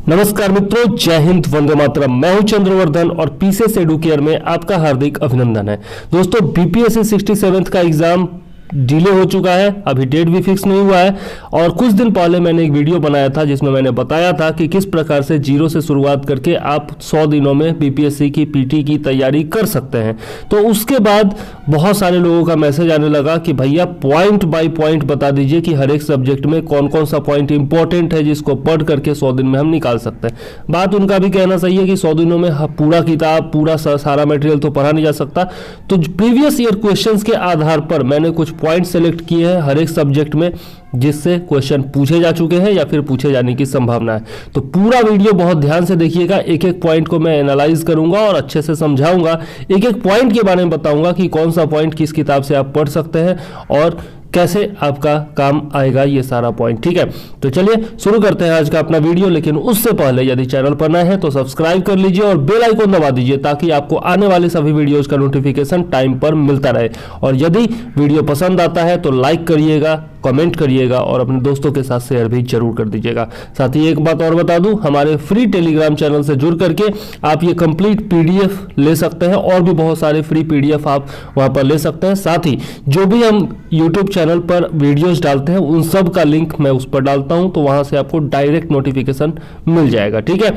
नमस्कार मित्रों, जय हिंद, वंदे मातरम। मैं हूं चंद्रवर्धन और पीसीएस एडुकेयर में आपका हार्दिक अभिनंदन है। दोस्तों, बीपीएससी 67th का एग्जाम डिले हो चुका है, अभी डेट भी फिक्स नहीं हुआ है। और कुछ दिन पहले मैंने एक वीडियो बनाया था जिसमें मैंने बताया था कि किस प्रकार से जीरो से शुरुआत करके आप 100 दिनों में बीपीएससी की पीटी की तैयारी कर सकते हैं। तो उसके बाद बहुत सारे लोगों का मैसेज आने लगा कि भैया पॉइंट बाय पॉइंट बता दीजिए कि हर एक सब्जेक्ट में कौन कौन सा पॉइंट इंपॉर्टेंट है जिसको पढ़ करके 100 दिन में हम निकाल सकते हैं। बात उनका भी कहना सही है कि 100 दिनों में पूरा किताब, पूरा सारा मटेरियल तो पढ़ा नहीं जा सकता। तो प्रीवियस ईयर क्वेश्चंस के आधार पर मैंने कुछ पॉइंट सेलेक्ट किए हैं हर एक सब्जेक्ट में जिससे क्वेश्चन पूछे जा चुके हैं या फिर पूछे जाने की संभावना है। तो पूरा वीडियो बहुत ध्यान से देखिएगा, एक एक पॉइंट को मैं एनालाइज करूंगा और अच्छे से समझाऊंगा। एक एक पॉइंट के बारे में बताऊंगा कि कौन सा पॉइंट किस किताब से आप पढ़ सकते हैं और कैसे आपका काम आएगा ये सारा पॉइंट। ठीक है, तो चलिए शुरू करते हैं आज का अपना वीडियो। लेकिन उससे पहले यदि चैनल पर नए हैं तो सब्सक्राइब कर लीजिए और बेल आइकन दबा दीजिए ताकि आपको आने वाले सभी वीडियोस का नोटिफिकेशन टाइम पर मिलता रहे। और यदि वीडियो पसंद आता है तो लाइक करिएगा, कमेंट करिएगा और अपने दोस्तों के साथ शेयर भी जरूर कर दीजिएगा। साथ ही एक बात और बता दूं, हमारे फ्री टेलीग्राम चैनल से जुड़ करके आप ये कंप्लीट पीडीएफ ले सकते हैं और भी बहुत सारे फ्री पीडीएफ आप वहां पर ले सकते हैं। साथ ही जो भी हम यूट्यूब चैनल पर वीडियोस डालते हैं उन सब का लिंक मैं उस पर डालता हूं, तो वहां से आपको डायरेक्ट नोटिफिकेशन मिल जाएगा। ठीक है,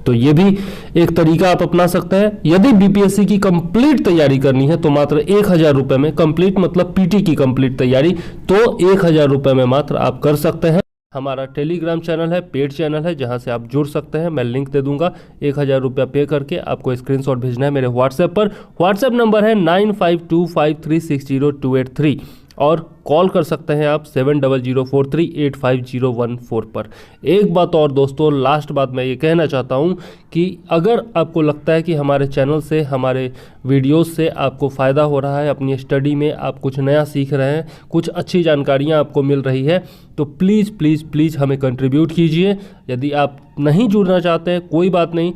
तो ये भी एक तरीका आप अपना सकते हैं। यदि बीपीएससी की कंप्लीट तैयारी करनी है तो मात्र 1000 रुपए में, कंप्लीट मतलब पीटी की कंप्लीट तैयारी, तो 1000 रुपए में मात्र आप कर सकते हैं। हमारा टेलीग्राम चैनल है, पेड चैनल है, जहां से आप जुड़ सकते हैं। मैं लिंक दे दूंगा। 1000 रुपया पे करके आपको स्क्रीनशॉट भेजना है मेरे व्हाट्सएप पर। व्हाट्सएप नंबर है 9525360283 और कॉल कर सकते हैं आप 7004385014 पर। एक बात और दोस्तों, लास्ट बात मैं ये कहना चाहता हूँ कि अगर आपको लगता है कि हमारे चैनल से, हमारे वीडियोस से आपको फ़ायदा हो रहा है, अपनी स्टडी में आप कुछ नया सीख रहे हैं, कुछ अच्छी जानकारियाँ आपको मिल रही है, तो प्लीज़ प्लीज़ प्लीज़ हमें कंट्रीब्यूट कीजिए। यदि आप नहीं जुड़ना चाहते हैं कोई बात नहीं,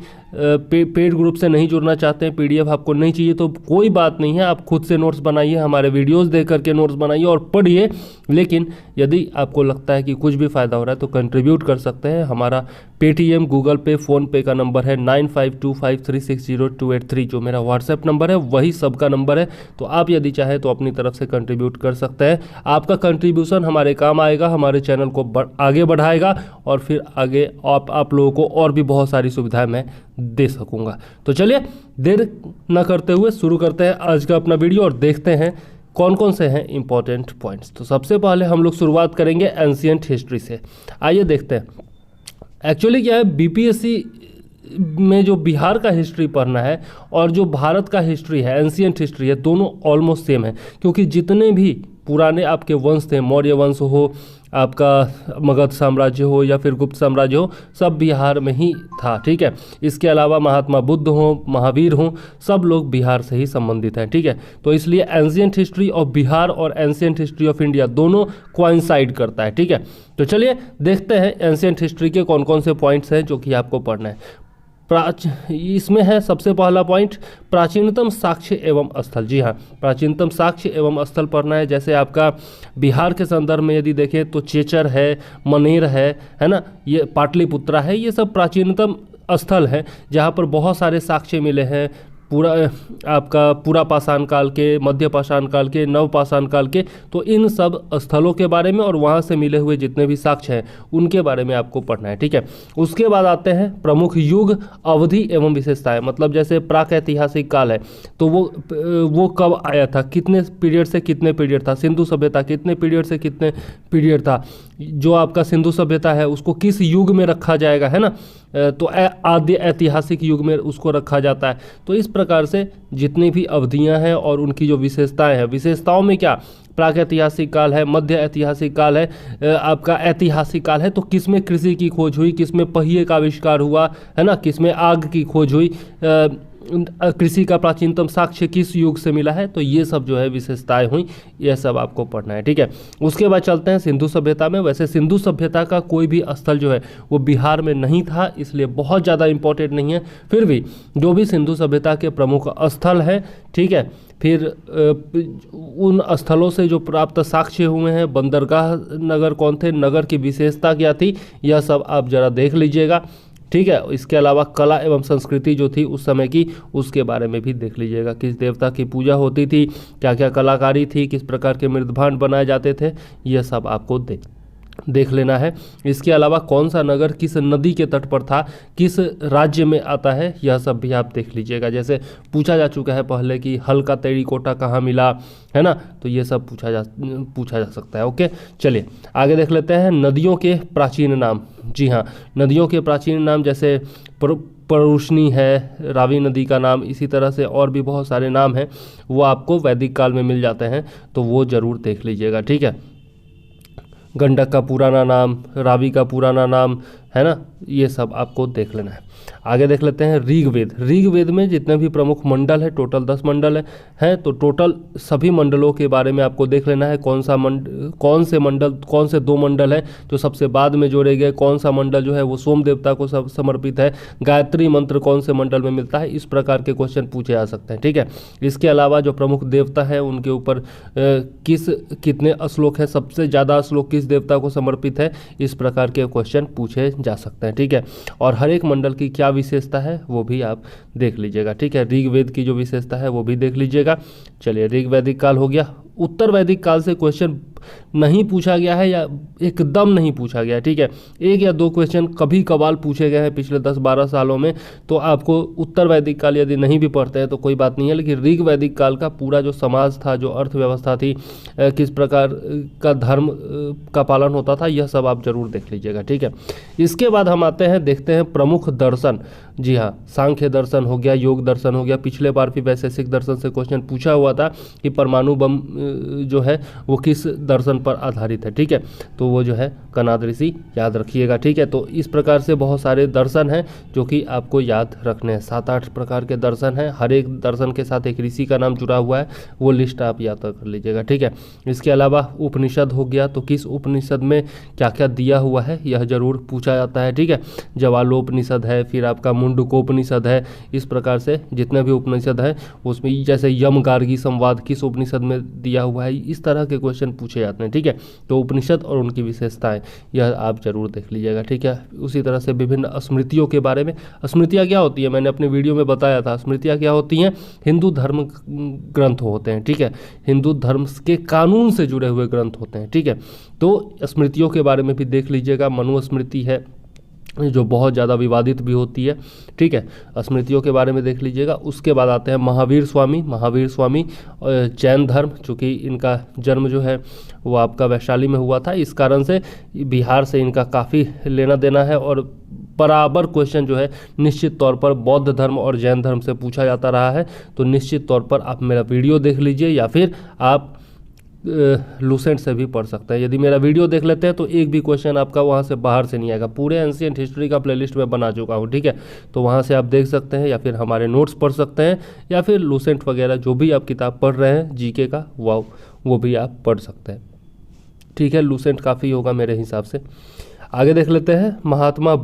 पेड ग्रुप से नहीं जुड़ना चाहते हैं, पीडीएफ आपको नहीं चाहिए तो कोई बात नहीं है, आप खुद से नोट्स बनाइए, हमारे वीडियोस देख करके नोट्स बनाइए और पढ़िए। लेकिन यदि आपको लगता है कि कुछ भी फ़ायदा हो रहा है तो कंट्रीब्यूट कर सकते हैं। हमारा पेटीएम, गूगल पे, फ़ोनपे का नंबर है 9525360283, जो मेरा व्हाट्सएप नंबर है वही सबका नंबर है। तो आप यदि चाहें तो अपनी तरफ से कंट्रीब्यूट कर सकते हैं। आपका कंट्रीब्यूशन हमारे काम आएगा, हमारे चैनल को आगे बढ़ाएगा और फिर आगे आप लोगों को और भी बहुत सारी सुविधाएं मैं दे सकूंगा। तो चलिए देर न करते हुए शुरू करते हैं आज का अपना वीडियो और देखते हैं कौन कौन से हैं इंपॉर्टेंट पॉइंट्स। तो सबसे पहले हम लोग शुरुआत करेंगे एंशिएंट हिस्ट्री से। आइए देखते हैं एक्चुअली क्या है। बीपीएससी में जो बिहार का हिस्ट्री पढ़ना है और जो भारत का हिस्ट्री है, एंशिएंट हिस्ट्री है, दोनों ऑलमोस्ट सेम है। क्योंकि जितने भी पुराने आपके वंश थे, मौर्य वंश हो, आपका मगध साम्राज्य हो या फिर गुप्त साम्राज्य हो, सब बिहार में ही था। ठीक है, इसके अलावा महात्मा बुद्ध हो, महावीर हो, सब लोग बिहार से ही संबंधित हैं। ठीक है, तो इसलिए एंशिएंट हिस्ट्री ऑफ बिहार और एंशिएंट हिस्ट्री ऑफ इंडिया दोनों कोइंसाइड करता है। ठीक है, तो चलिए देखते हैं एंशिएंट हिस्ट्री के कौन कौन से पॉइंट्स हैं जो कि आपको पढ़ना है। इसमें है सबसे पहला पॉइंट, प्राचीनतम साक्ष्य एवं स्थल। जी हाँ, प्राचीनतम साक्ष्य एवं स्थल पढ़ना है। जैसे आपका बिहार के संदर्भ में यदि देखें तो चेचर है, मनेर है ना, ये पाटलिपुत्रा है, ये सब प्राचीनतम स्थल है जहाँ पर बहुत सारे साक्ष्य मिले हैं। पूरा आपका पूरा पाषाण काल के, मध्य पाषाण काल के, नव पाषाण काल के, तो इन सब स्थलों के बारे में और वहाँ से मिले हुए जितने भी साक्ष्य हैं उनके बारे में आपको पढ़ना है। ठीक है, उसके बाद आते हैं प्रमुख युग, अवधि एवं विशेषताएं। मतलब जैसे प्राक ऐतिहासिक काल है तो वो कब आया था, कितने पीरियड से कितने पीरियड था। सिंधु सभ्यता कितने पीरियड से कितने पीरियड था। जो आपका सिंधु सभ्यता है उसको किस युग में रखा जाएगा, है ना, तो आद्य ऐतिहासिक युग में उसको रखा जाता है। तो इस प्रकार से जितनी भी अवधियां हैं और उनकी जो विशेषताएं हैं, विशेषताओं में क्या, प्राक ऐतिहासिक काल है, मध्य ऐतिहासिक काल है, आपका ऐतिहासिक काल है, तो किसमें कृषि की खोज हुई, किसमें पहिए का आविष्कार हुआ, है ना, किसमें आग की खोज हुई, कृषि का प्राचीनतम साक्ष्य किस युग से मिला है। तो ये सब जो है विशेषताएं हुई, यह सब आपको पढ़ना है। ठीक है, उसके बाद चलते हैं सिंधु सभ्यता में। वैसे सिंधु सभ्यता का कोई भी स्थल जो है वो बिहार में नहीं था, इसलिए बहुत ज़्यादा इंपॉर्टेंट नहीं है। फिर भी जो भी सिंधु सभ्यता के प्रमुख स्थल है, ठीक है, फिर उन स्थलों से जो प्राप्त साक्ष्य हुए हैं, बंदरगाह नगर कौन थे, नगर की विशेषता क्या थी, यह सब आप जरा देख लीजिएगा। ठीक है। इसके अलावा कला एवं संस्कृति जो थी उस समय की, उसके बारे में भी देख लीजिएगा, किस देवता की पूजा होती थी, क्या क्या कलाकारी थी, किस प्रकार के मृदभांड बनाए जाते थे, यह सब आपको देख लेना है। इसके अलावा कौन सा नगर किस नदी के तट पर था, किस राज्य में आता है, यह सब भी आप देख लीजिएगा। जैसे पूछा जा चुका है पहले कि हल का टेराकोटा कहाँ मिला, है ना, तो ये सब पूछा जा सकता है। ओके, चलिए आगे देख लेते हैं नदियों के प्राचीन नाम। जी हाँ, नदियों के प्राचीन नाम जैसे परुष्णी है, रावी नदी का नाम, इसी तरह से और भी बहुत सारे नाम हैं, वो आपको वैदिक काल में मिल जाते हैं, तो वो ज़रूर देख लीजिएगा। ठीक है, गंडक का पुराना नाम, रावी का पुराना नाम, है ना, ये सब आपको देख लेना है। आगे देख लेते हैं ऋग्वेद। ऋग्वेद में जितने भी प्रमुख मंडल है, टोटल 10 मंडल है, तो टोटल सभी मंडलों के बारे में आपको देख लेना है। कौन से 2 मंडल है जो सबसे बाद में जोड़े गए, कौन सा मंडल जो है वो सोम देवता को समर्पित है, गायत्री मंत्र कौन से मंडल में मिलता है, इस प्रकार के क्वेश्चन पूछे जा सकते हैं। ठीक है, इसके अलावा जो प्रमुख देवता है उनके ऊपर कितने श्लोक हैं, सबसे ज़्यादा श्लोक किस देवता को समर्पित है, इस प्रकार के क्वेश्चन पूछे जा सकते हैं। ठीक है, और हर एक मंडल की क्या विशेषता है वो भी आप देख लीजिएगा। ठीक है, ऋग्वेद की जो विशेषता है वो भी देख लीजिएगा। चलिए, ऋग्वैदिक काल हो गया। उत्तर वैदिक काल से क्वेश्चन नहीं पूछा गया है या एकदम नहीं पूछा गया है। ठीक है, 1 या 2 क्वेश्चन कभी कभार पूछे गए हैं पिछले 10-12 सालों में, तो आपको उत्तर वैदिक काल यदि नहीं भी पढ़ते हैं तो कोई बात नहीं है, लेकिन ऋग वैदिक काल का पूरा जो समाज था, जो अर्थव्यवस्था थी, किस प्रकार का धर्म का पालन होता था, यह सब आप जरूर देख लीजिएगा। ठीक है, इसके बाद हम आते हैं, देखते हैं प्रमुख दर्शन। जी हाँ, सांख्य दर्शन हो गया, योग दर्शन हो गया। पिछले बार भी वैशेषिक दर्शन से क्वेश्चन पूछा हुआ था कि परमाणु बम जो है वो किस दर्शन पर आधारित है। ठीक है, तो वो जो है कणाद ऋषि याद रखिएगा। ठीक है, तो इस प्रकार से बहुत सारे दर्शन हैं जो कि आपको याद रखने हैं। 7-8 प्रकार के दर्शन हैं, हर एक दर्शन के साथ एक ऋषि का नाम जुड़ा हुआ है, वो लिस्ट आप याद कर लीजिएगा। ठीक है, इसके अलावा उपनिषद हो गया, तो किस उपनिषद में क्या क्या दिया हुआ है यह जरूर पूछा जाता है। ठीक है, जवालोपनिषद है, फिर आपका मुंडकोपनिषद है, इस प्रकार से जितने भी उपनिषद है उसमें, जैसे यम गार्गी संवाद किस उपनिषद में दिया हुआ है, इस तरह के क्वेश्चन पूछे जाते हैं। ठीक है, तो उपनिषद और उनकी विशेषताएं यह आप जरूर देख लीजिएगा। ठीक है, उसी तरह से विभिन्न स्मृतियों के बारे में। स्मृतियाँ क्या होती है, मैंने अपने वीडियो में बताया था। स्मृतियाँ क्या होती हैं, हिंदू धर्म ग्रंथ होते हैं। ठीक है, हिंदू धर्म के कानून से जुड़े हुए ग्रंथ होते हैं। ठीक है, तो स्मृतियों के बारे में भी देख लीजिएगा। मनुस्मृति है जो बहुत ज़्यादा विवादित भी होती है। ठीक है, स्मृतियों के बारे में देख लीजिएगा। उसके बाद आते हैं महावीर स्वामी जैन धर्म, चूँकि इनका जन्म जो है वो आपका वैशाली में हुआ था, इस कारण से बिहार से इनका काफ़ी लेना देना है, और बराबर क्वेश्चन जो है निश्चित तौर पर बौद्ध धर्म और जैन धर्म से पूछा जाता रहा है। तो निश्चित तौर पर आप मेरा वीडियो देख लीजिए, या फिर आप लूसेंट से भी पढ़ सकते हैं। यदि मेरा वीडियो देख लेते हैं तो एक भी क्वेश्चन आपका वहाँ से बाहर से नहीं आएगा। पूरे एंशिएंट हिस्ट्री का प्लेलिस्ट मैं बना चुका हूँ। ठीक है, तो वहाँ से आप देख सकते हैं, या फिर हमारे नोट्स पढ़ सकते हैं, या फिर लूसेंट वगैरह जो भी आप किताब पढ़ रहे हैं जीके का, वो भी आप पढ़ सकते हैं। ठीक है, लूसेंट काफ़ी होगा मेरे हिसाब से। आगे देख लेते हैं महात्मा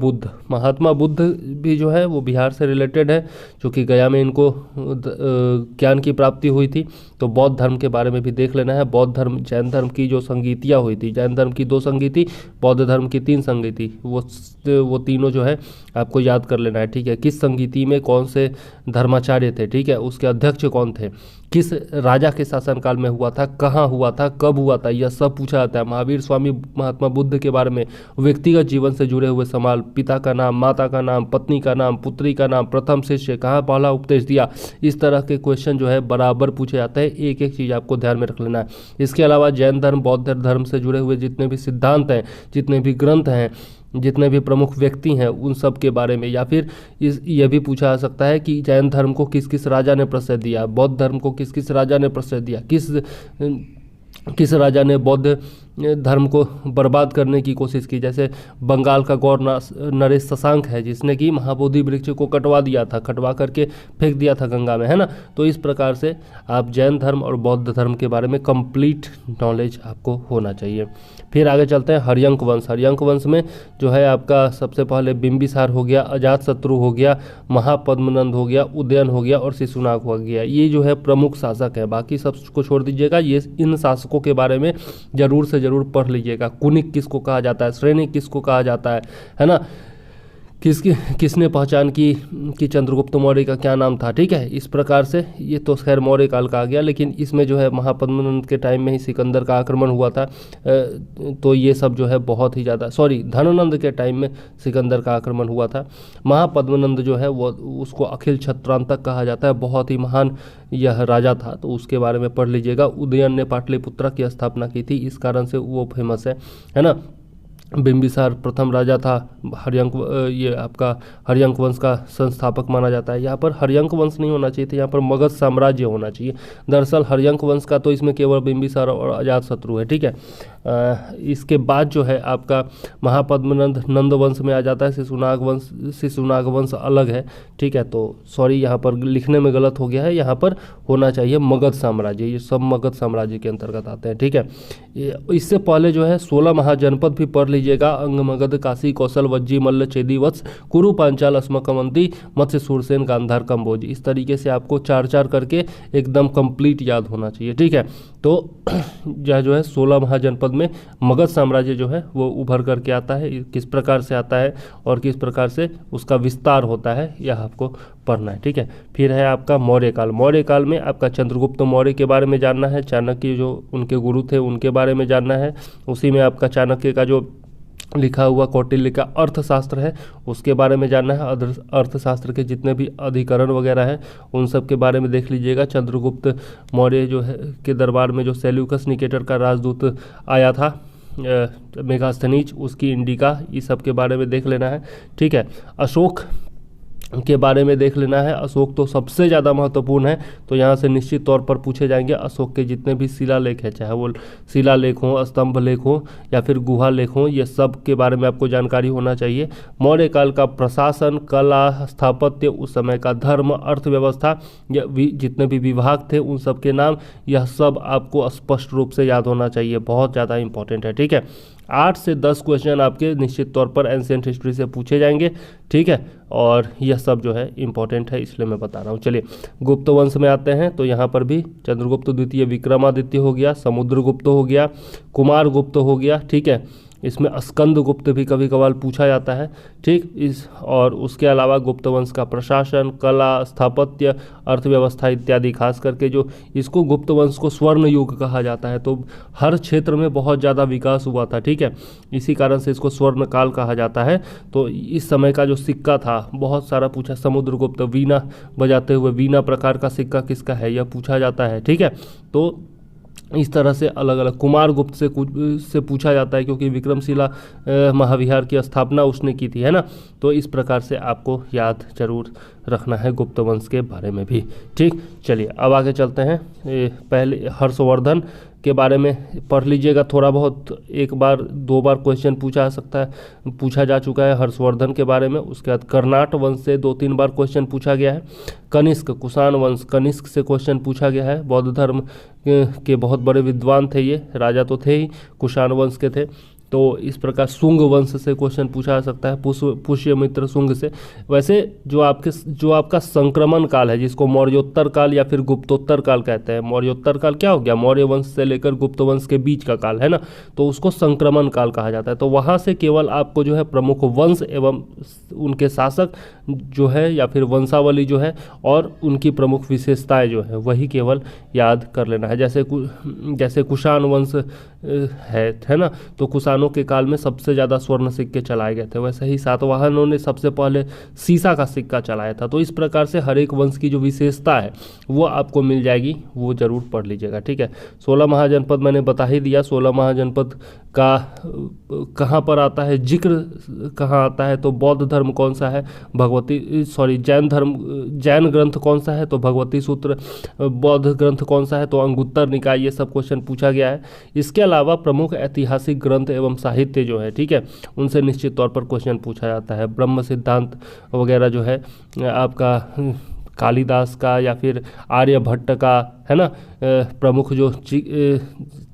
बुद्ध भी जो है वो बिहार से रिलेटेड है, क्योंकि गया में इनको ज्ञान की प्राप्ति हुई थी। तो बौद्ध धर्म के बारे में भी देख लेना है। बौद्ध धर्म, जैन धर्म की जो संगीतियाँ हुई थी, जैन धर्म की 2 संगीति, बौद्ध धर्म की 3 संगीति, वो तीनों जो है आपको याद कर लेना है। ठीक है, किस संगीति में कौन से धर्माचार्य थे, ठीक है, उसके अध्यक्ष कौन थे, किस राजा के शासनकाल में हुआ था, कहाँ हुआ था, कब हुआ था, यह सब पूछा जाता है। महावीर स्वामी महात्मा बुद्ध के बारे में व्यक्तिगत जीवन से जुड़े हुए सवाल, पिता का नाम, माता का नाम, पत्नी का नाम, पुत्री का नाम, प्रथम शिष्य, कहाँ पहला उपदेश दिया, इस तरह के क्वेश्चन जो है बराबर पूछे जाते हैं। एक एक चीज़ आपको ध्यान में रख लेना है। इसके अलावा जैन धर्म, बौद्ध धर्म से जुड़े हुए जितने भी सिद्धांत हैं, जितने भी ग्रंथ हैं, जितने भी प्रमुख व्यक्ति हैं, उन सब के बारे में, या फिर यह भी पूछा जा सकता है कि जैन धर्म को किस किस राजा ने प्रसिद्ध दिया, बौद्ध धर्म को किस किस राजा ने प्रसिद्ध दिया, किस राजा ने बौद्ध धर्म को बर्बाद करने की कोशिश की। जैसे बंगाल का गौर नरेश शशांक है, जिसने कि महाबोधि वृक्ष को कटवा दिया था, कटवा करके फेंक दिया था गंगा में, है ना। तो इस प्रकार से आप जैन धर्म और बौद्ध धर्म के बारे में कंप्लीट नॉलेज आपको होना चाहिए। फिर आगे चलते हैं हर्यंक वंश। हर्यंक वंश में जो है आपका सबसे पहले बिंबिसार हो गया, अजातशत्रु हो गया, महापद्मनंद हो गया, उदयन हो गया और शिशुनाग हो गया। ये जो है प्रमुख शासक है, बाकी सबको छोड़ दीजिएगा। ये इन शासकों के बारे में जरूर से जरूर पढ़ लीजिएगा। कुनिक किसको कहा जाता है, श्रेणी किसको कहा जाता है ना। किसने पहचान की कि चंद्रगुप्त मौर्य का क्या नाम था। ठीक है, इस प्रकार से ये तो खैर मौर्य काल का आ गया, लेकिन इसमें जो है महापद्मनंद के टाइम में ही सिकंदर का आक्रमण हुआ था। तो ये सब जो है बहुत ही ज़्यादा, सॉरी, धनानंद के टाइम में सिकंदर का आक्रमण हुआ था। महापद्मनंद जो है वो उसको अखिल क्षत्रांतक कहा जाता है, बहुत ही महान यह राजा था, तो उसके बारे में पढ़ लीजिएगा। उदयन ने पाटलिपुत्र की स्थापना की थी, इस कारण से वो फेमस है ना। बिंबिसार प्रथम राजा था, हर्यंक, ये आपका हर्यंक वंश का संस्थापक माना जाता है। यहाँ पर हर्यंक वंश नहीं होना चाहिए था, यहाँ पर मगध साम्राज्य होना चाहिए। दरअसल हर्यंक वंश का तो इसमें केवल बिंबिसार और अजातशत्रु है। ठीक है, इसके बाद जो है आपका महापद्मनंद नंद वंश में आ जाता है। शिशुनाग वंश अलग है। ठीक है, तो सॉरी यहाँ पर लिखने में गलत हो गया है, यहाँ पर होना चाहिए मगध साम्राज्य। ये सब मगध साम्राज्य के अंतर्गत आते हैं। ठीक है, इससे पहले जो है 16 महाजनपद भी पढ़ लीजिएगा। अंग, मगध, काशी, कौशल, वज्जी, मल्ल, चेदी, वत्स, कुरु, पांचाल, अस्मकमंती, मत्स्य, सूरसेन, गांधार, कंबोज। इस तरीके से आपको 4-4 करके एकदम कंप्लीट याद होना चाहिए। ठीक है, तो यह जो है 16 महाजनपद में मगध साम्राज्य जो है वो उभर करके आता है, किस प्रकार से आता है और किस प्रकार से उसका विस्तार होता है, यह आपको पढ़ना है। ठीक है, फिर है आपका मौर्य काल। मौर्य काल में आपका चंद्रगुप्त मौर्य के बारे में जानना है, चाणक्य जो उनके गुरु थे उनके बारे में जानना है। उसी में आपका चाणक्य का जो लिखा हुआ कौटिल्य का अर्थशास्त्र है उसके बारे में जानना है। अर्थशास्त्र के जितने भी अधिकरण वगैरह हैं उन सब के बारे में देख लीजिएगा। चंद्रगुप्त मौर्य जो है के दरबार में जो सेल्यूकस निकेटर का राजदूत आया था, मेगास्थनीज, उसकी इंडिका, इस सब के बारे में देख लेना है। ठीक है, अशोक के बारे में देख लेना है। अशोक तो सबसे ज़्यादा महत्वपूर्ण है, तो यहाँ से निश्चित तौर पर पूछे जाएंगे अशोक के जितने भी शिलालेख हैं, चाहे वो शिलालेख हों, स्तंभ लेख हों या फिर गुहा लेख हों, ये सब के बारे में आपको जानकारी होना चाहिए। मौर्य काल का प्रशासन, कला, स्थापत्य, उस समय का धर्म, अर्थव्यवस्था, जितने भी विभाग थे उन सब के नाम, यह सब आपको स्पष्ट रूप से याद होना चाहिए, बहुत ज़्यादा इंपॉर्टेंट है। ठीक है, 8 से 10 क्वेश्चन आपके निश्चित तौर पर एंशिएंट हिस्ट्री से पूछे जाएंगे। ठीक है, और यह सब जो है इंपॉर्टेंट है, इसलिए मैं बता रहा हूँ। चलिए गुप्त वंश में आते हैं, तो यहाँ पर भी चंद्रगुप्त द्वितीय, विक्रमादित्य हो गया, समुद्रगुप्त हो गया, कुमार गुप्त हो गया। ठीक है, इसमें स्कंद गुप्त भी कभी कभार पूछा जाता है। ठीक, और उसके अलावा गुप्त वंश का प्रशासन, कला, स्थापत्य, अर्थव्यवस्था इत्यादि, खास करके जो इसको गुप्त वंश को स्वर्ण युग कहा जाता है, तो हर क्षेत्र में बहुत ज़्यादा विकास हुआ था। ठीक है, इसी कारण से इसको स्वर्ण काल कहा जाता है। तो इस समय का जो सिक्का था बहुत सारा पूछा। समुद्रगुप्त वीणा बजाते हुए, वीणा प्रकार का सिक्का किसका है यह पूछा जाता है। ठीक है, तो इस तरह से अलग अलग। कुमार गुप्त से पूछा जाता है क्योंकि विक्रमशिला महाविहार की स्थापना उसने की थी, है ना। तो इस प्रकार से आपको याद जरूर रखना है गुप्त वंश के बारे में भी। ठीक, चलिए अब आगे चलते हैं। पहले हर्षवर्धन के बारे में पढ़ लीजिएगा थोड़ा बहुत, 1 बार 2 बार क्वेश्चन पूछा जा चुका है हर्षवर्धन के बारे में। उसके बाद कर्नाट वंश से 2-3 बार क्वेश्चन पूछा गया है। कनिष्क, कुषाण वंश, कनिष्क से क्वेश्चन पूछा गया है। बौद्ध धर्म के बहुत बड़े विद्वान थे, ये राजा तो थे ही, कुषाण वंश के थे। तो इस प्रकार शुंग वंश से क्वेश्चन पूछा जा सकता है, पुष्यमित्र शुंग से। वैसे जो आपका संक्रमण काल है, जिसको मौर्योत्तर काल या फिर गुप्तोत्तर काल कहते हैं। मौर्योत्तर काल क्या हो गया, मौर्य वंश से लेकर गुप्त वंश के बीच का काल है ना, तो उसको संक्रमण काल कहा जाता है। तो वहाँ से केवल आपको जो है प्रमुख वंश एवं उनके शासक जो है या फिर वंशावली जो है और उनकी प्रमुख विशेषताएं जो है वही केवल याद कर लेना है। जैसे कुषाण वंश है ना, तो कुषाणों के काल में सबसे ज़्यादा स्वर्ण सिक्के चलाए गए थे। वैसे ही सातवाहनों ने सबसे पहले सीसा का सिक्का चलाया था। तो इस प्रकार से हर एक वंश की जो विशेषता है वो आपको मिल जाएगी, वो जरूर पढ़ लीजिएगा। ठीक है, 16 महाजनपद मैंने बता ही दिया। 16 महाजनपद का कहाँ पर आता है, जिक्र कहाँ आता है, तो बौद्ध धर्म कौन सा है, जैन ग्रंथ कौन सा है, तो भगवती सूत्र। बौद्ध ग्रंथ कौन सा है, तो अंगुत्तर निकाय। ये सब क्वेश्चन पूछा गया है। इसके अलावा प्रमुख ऐतिहासिक ग्रंथ एवं साहित्य जो है, ठीक है, उनसे निश्चित तौर पर क्वेश्चन पूछा जाता है। ब्रह्म सिद्धांत वगैरह जो है आपका कालिदास का या फिर आर्यभट्ट का, है ना, प्रमुख जो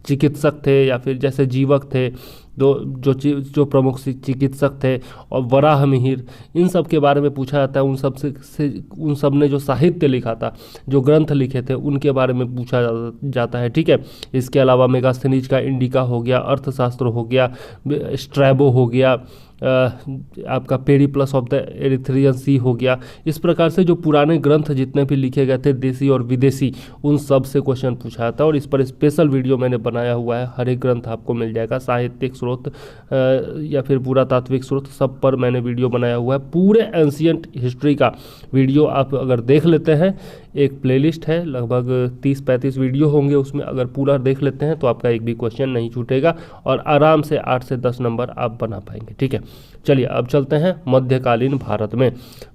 चिकित्सक थे या फिर जैसे जीवक थे, जो प्रमुख चिकित्सक थे, और वराह मिहिर, इन सब के बारे में पूछा जाता है। उन सब ने जो साहित्य लिखा था, जो ग्रंथ लिखे थे, उनके बारे में पूछा जाता है। ठीक है, इसके अलावा मेगास्थनीज का इंडिका हो गया, अर्थशास्त्र हो गया, स्ट्रैबो हो गया, आपका पेरिप्लस ऑफ द एरिथ्रियन सी हो गया। इस प्रकार से जो पुराने ग्रंथ जितने भी लिखे गए थे, देसी और विदेशी, उन सब से क्वेश्चन पूछा जाता है। और इस पर स्पेशल वीडियो मैंने बनाया हुआ है, हर एक ग्रंथ आपको मिल जाएगा, साहित्यिक स्रोत या फिर पुरातात्विक स्रोत, सब पर मैंने वीडियो बनाया हुआ है। पूरे एंशियंट हिस्ट्री का वीडियो आप अगर देख लेते हैं, एक प्लेलिस्ट है, लगभग 30-35 वीडियो होंगे उसमें, अगर पूरा देख लेते हैं तो आपका एक भी क्वेश्चन नहीं छूटेगा और आराम से 8 से 10 नंबर आप बना पाएंगे। ठीक है, चलिए अब चलते हैं मध्यकालीन भारत में।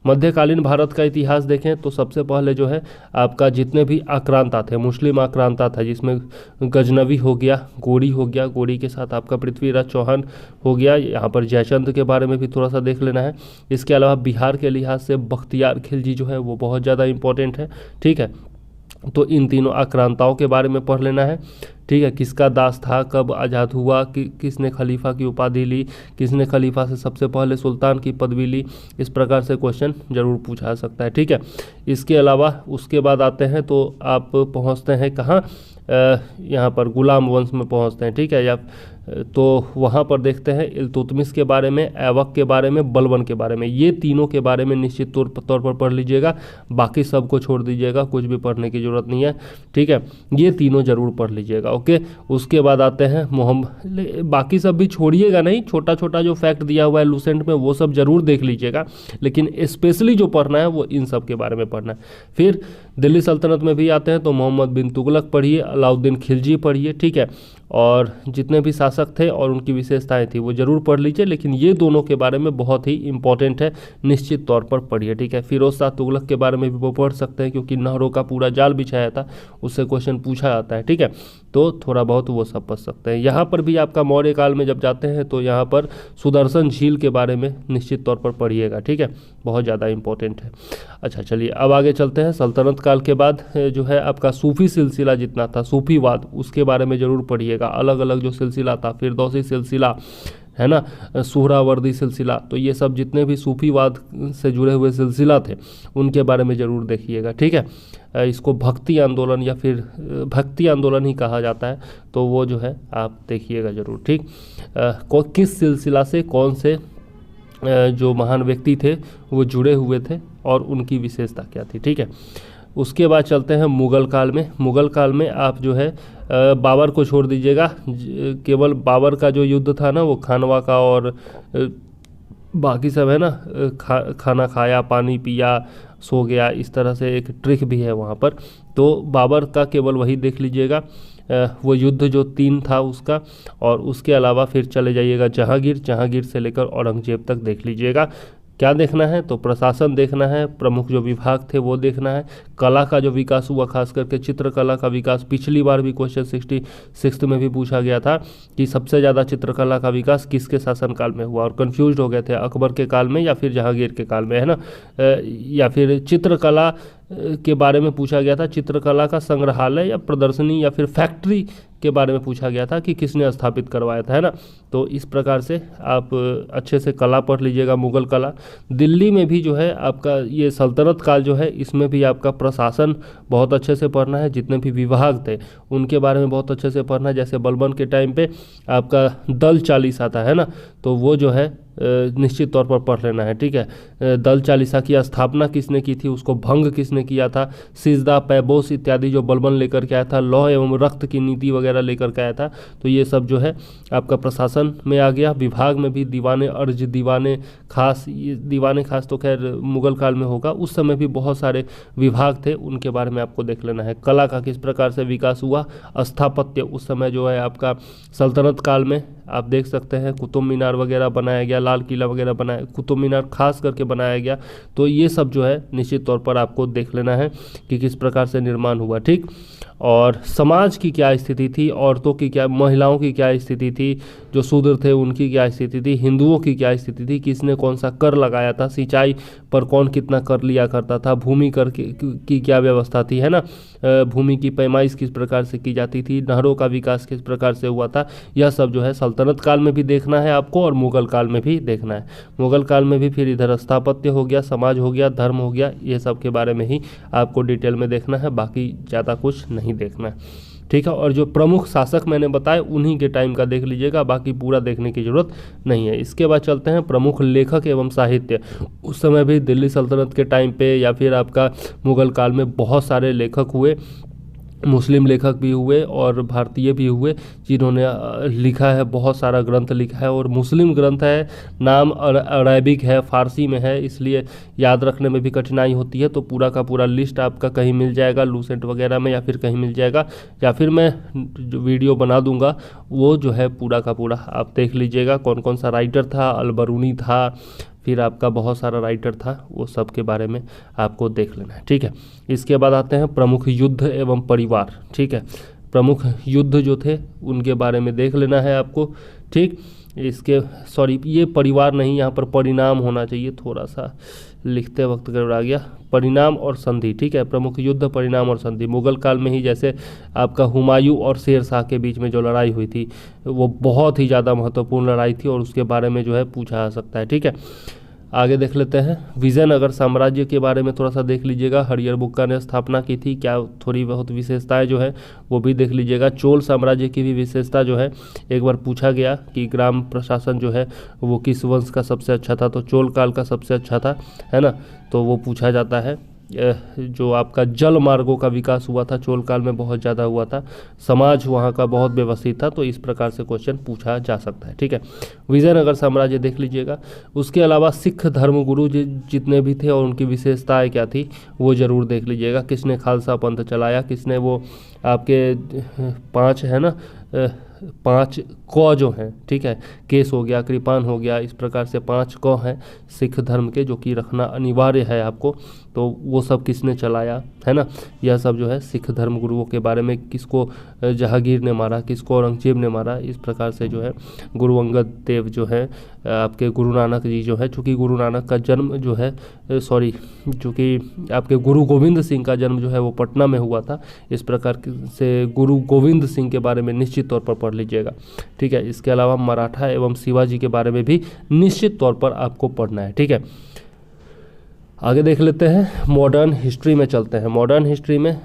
मध्यकालीन भारत का इतिहास देखें तो सबसे पहले जो है आपका जितने भी आक्रांता थे, मुस्लिम आक्रांता था, जिसमें गजनवी हो गया, गोरी हो गया, गोरी के साथ आपका पृथ्वीराज चौहान हो गया, यहाँ पर जयचंद के बारे में भी थोड़ा सा देख लेना है। इसके अलावा बिहार के लिहाज से बख्तियार खिलजी जो है वो बहुत ज़्यादा इंपॉर्टेंट है। ठीक है, तो इन तीनों आक्रांताओं के बारे में पढ़ लेना है। ठीक है, किसका दास था, कब आज़ाद हुआ, किसने खलीफा की उपाधि ली, किसने खलीफा से सबसे पहले सुल्तान की पदवी ली, इस प्रकार से क्वेश्चन जरूर पूछा सकता है। ठीक है, इसके अलावा उसके बाद आते हैं तो आप पहुंचते हैं कहाँ, यहाँ पर गुलाम वंश में पहुंचते हैं। ठीक है, या तो वहाँ पर देखते हैं इल्तुतमिश के बारे में, ऐबक के बारे में, बलबन के बारे में, ये तीनों के बारे में निश्चित तौर पर पढ़ लीजिएगा, बाकी सब को छोड़ दीजिएगा, कुछ भी पढ़ने की ज़रूरत नहीं है। ठीक है, ये तीनों जरूर पढ़ लीजिएगा। ओके, उसके बाद आते हैं मोहम्मद, बाकी सब भी छोड़िएगा नहीं, छोटा छोटा जो फैक्ट दिया हुआ है लूसेंट में वो सब जरूर देख लीजिएगा, लेकिन स्पेशली जो पढ़ना है वो इन सब के बारे में पढ़ना है। फिर दिल्ली सल्तनत में भी आते हैं तो मोहम्मद बिन तुगलक पढ़िए, अलाउद्दीन खिलजी पढ़िए। ठीक है, और जितने भी शासक थे और उनकी विशेषताएं थी वो जरूर पढ़ लीजिए, लेकिन ये दोनों के बारे में बहुत ही इंपॉर्टेंट है, निश्चित तौर पर पढ़िए। ठीक है, फिरोज शाह तुगलक के बारे में भी वो पढ़ सकते हैं, क्योंकि नहरों का पूरा जाल बिछाया था, उससे क्वेश्चन पूछा जाता है। ठीक है, तो थोड़ा बहुत वो सब पढ़ सकते हैं। यहाँ पर भी आपका मौर्य काल में जब जाते हैं तो यहाँ पर सुदर्शन झील के बारे में निश्चित तौर पर पढ़िएगा। ठीक है, बहुत ज़्यादा इंपॉर्टेंट है। अच्छा, चलिए अब आगे चलते हैं। सल्तनत काल के बाद जो है आपका सूफी सिलसिला जितना था, सूफीवाद, उसके बारे में ज़रूर पढ़िएगा। अलग अलग जो सिलसिला था, फिरदौसी सिलसिला है ना, सुहरावर्दी सिलसिला, तो ये सब जितने भी सूफीवाद से जुड़े हुए सिलसिला थे उनके बारे में ज़रूर देखिएगा। ठीक है, इसको भक्ति आंदोलन या फिर भक्ति आंदोलन ही कहा जाता है, तो वो जो है आप देखिएगा ज़रूर। ठीक, किस सिलसिला से कौन से जो महान व्यक्ति थे वो जुड़े हुए थे और उनकी विशेषता क्या थी। ठीक है, उसके बाद चलते हैं मुग़ल काल में। मुग़ल काल में आप जो है बाबर को छोड़ दीजिएगा, केवल बाबर का जो युद्ध था ना वो खानवा का, और बाकी सब है ना, खाना खाया, पानी पिया, सो गया, इस तरह से एक ट्रिक भी है वहाँ पर, तो बाबर का केवल वही देख लीजिएगा, वो युद्ध जो 3 था उसका। और उसके अलावा फिर चले जाइएगा जहांगीर से लेकर औरंगजेब तक देख लीजिएगा। क्या देखना है तो प्रशासन देखना है, प्रमुख जो विभाग थे वो देखना है, कला का जो विकास हुआ, खास करके चित्रकला का विकास। पिछली बार भी क्वेश्चन 66 में भी पूछा गया था कि सबसे ज़्यादा चित्रकला का विकास किसके शासनकाल में हुआ, और कंफ्यूज हो गए थे, अकबर के काल में या फिर जहांगीर के काल में, है ना, या फिर चित्रकला के बारे में पूछा गया था, चित्रकला का संग्रहालय या प्रदर्शनी या फिर फैक्ट्री के बारे में पूछा गया था कि किसने स्थापित करवाया था, है ना। तो इस प्रकार से आप अच्छे से कला पढ़ लीजिएगा, मुगल कला। दिल्ली में भी जो है आपका ये सल्तनत काल जो है, इसमें भी आपका प्रशासन बहुत अच्छे से पढ़ना है, जितने भी विभाग थे उनके बारे में बहुत अच्छे से पढ़ना है। जैसे बलबन के टाइम पे आपका दल 40 आता है ना, तो वो जो है निश्चित तौर पर पढ़ लेना है। ठीक है, दल चालीसा की स्थापना किसने की थी, उसको भंग किसने किया था, सिजदा, पैबोस इत्यादि जो बलबन लेकर के आया था, लौह एवं रक्त की नीति वगैरह लेकर के आया था, तो ये सब जो है आपका प्रशासन में आ गया। विभाग में भी दीवाने अर्ज, दीवाने खास, ये दीवाने खास तो खैर मुगल काल में होगा, उस समय भी बहुत सारे विभाग थे, उनके बारे में आपको देख लेना है। कला का किस प्रकार से विकास हुआ, स्थापत्य उस समय जो है आपका सल्तनत काल में आप देख सकते हैं, कुतुब मीनार वगैरह बनाया गया, लाल किला वगैरह बनाया, कुतुब मीनार खास करके बनाया गया, तो ये सब जो है निश्चित तौर पर आपको देख लेना है कि किस प्रकार से निर्माण हुआ। ठीक, और समाज की क्या स्थिति थी, औरतों की क्या, महिलाओं की क्या स्थिति थी, जो शूद्र थे उनकी क्या स्थिति थी, हिंदुओं की क्या स्थिति थी, किसने कौन सा कर लगाया था, सिंचाई पर कौन कितना कर लिया करता था, भूमि कर की क्या व्यवस्था थी, है ना, भूमि की पैमाइश किस प्रकार से की जाती थी, नहरों का विकास किस प्रकार से हुआ था, यह सब जो है सल्तनत काल में भी देखना है आपको और मुगल काल में भी देखना है। मुगल काल में भी फिर इधर स्थापत्य हो गया, समाज हो गया, धर्म हो गया, ये सब के बारे में ही आपको डिटेल में देखना है, बाकी ज़्यादा कुछ नहीं देखना है, ठीक है। और जो प्रमुख शासक मैंने बताए उन्हीं के टाइम का देख लीजिएगा, बाकी पूरा देखने की ज़रूरत नहीं है। इसके बाद चलते हैं प्रमुख लेखक एवं साहित्य। उस समय भी दिल्ली सल्तनत के टाइम पे या फिर आपका मुगल काल में बहुत सारे लेखक हुए, मुस्लिम लेखक भी हुए और भारतीय भी हुए, जिन्होंने लिखा है, बहुत सारा ग्रंथ लिखा है। और मुस्लिम ग्रंथ है, नाम अरबिक है, फ़ारसी में है, इसलिए याद रखने में भी कठिनाई होती है। तो पूरा का पूरा लिस्ट आपका कहीं मिल जाएगा लूसेंट वगैरह में, या फिर कहीं मिल जाएगा, या फिर मैं जो वीडियो बना दूंगा वो जो है पूरा का पूरा आप देख लीजिएगा, कौन कौन सा राइटर था, अलबरूनी था, फिर आपका बहुत सारा राइटर था, वो सब के बारे में आपको देख लेना है, ठीक है। इसके बाद आते हैं प्रमुख युद्ध एवं परिवार, ठीक है। प्रमुख युद्ध जो थे उनके बारे में देख लेना है आपको, ठीक। इसके ये परिवार नहीं, यहाँ पर परिणाम होना चाहिए, थोड़ा सा लिखते वक्त गड़बड़ा गया। परिणाम और संधि, ठीक है। प्रमुख युद्ध, परिणाम और संधि। मुगल काल में ही जैसे आपका हुमायूं और शेर शाह के बीच में जो लड़ाई हुई थी वो बहुत ही ज़्यादा महत्वपूर्ण लड़ाई थी और उसके बारे में जो है पूछा जा सकता है, ठीक है। आगे देख लेते हैं विजयनगर साम्राज्य के बारे में थोड़ा सा देख लीजिएगा। हरिहरबुक्का ने स्थापना की थी, क्या थोड़ी बहुत विशेषताएं जो है वो भी देख लीजिएगा। चोल साम्राज्य की भी विशेषता जो है एक बार पूछा गया कि ग्राम प्रशासन जो है वो किस वंश का सबसे अच्छा था, तो चोल काल का सबसे अच्छा था, है ना। तो वो पूछा जाता है। जो आपका जल मार्गों का विकास हुआ था चोल काल में बहुत ज़्यादा हुआ था, समाज वहाँ का बहुत व्यवस्थित था, तो इस प्रकार से क्वेश्चन पूछा जा सकता है, ठीक है। विजयनगर साम्राज्य देख लीजिएगा। उसके अलावा सिख धर्मगुरु जितने भी थे और उनकी विशेषताएं क्या थी वो ज़रूर देख लीजिएगा। किसने खालसा पंथ चलाया, किसने वो आपके 5 है ना 5 क जो हैं, ठीक है, केस हो गया, कृपान हो गया, इस प्रकार से 5 क हैं सिख धर्म के जो कि रखना अनिवार्य है आपको। तो वो सब किसने चलाया, है ना, यह सब जो है सिख धर्म गुरुओं के बारे में, किसको जहांगीर ने मारा, किसको औरंगजेब ने मारा, इस प्रकार से जो है गुरु अंगद देव जो है आपके गुरु नानक जी जो है, चूँकि गुरु नानक का जन्म जो है चूँकि आपके गुरु गोविंद सिंह का जन्म जो है वो पटना में हुआ था, इस प्रकार से गुरु गोविंद सिंह के बारे में निश्चित तौर पर पढ़ लीजिएगा, ठीक है। इसके अलावा मराठा एवं शिवाजी के बारे में भी निश्चित तौर पर आपको पढ़ना है, ठीक है। आगे देख लेते हैं मॉडर्न हिस्ट्री में चलते हैं। मॉडर्न हिस्ट्री में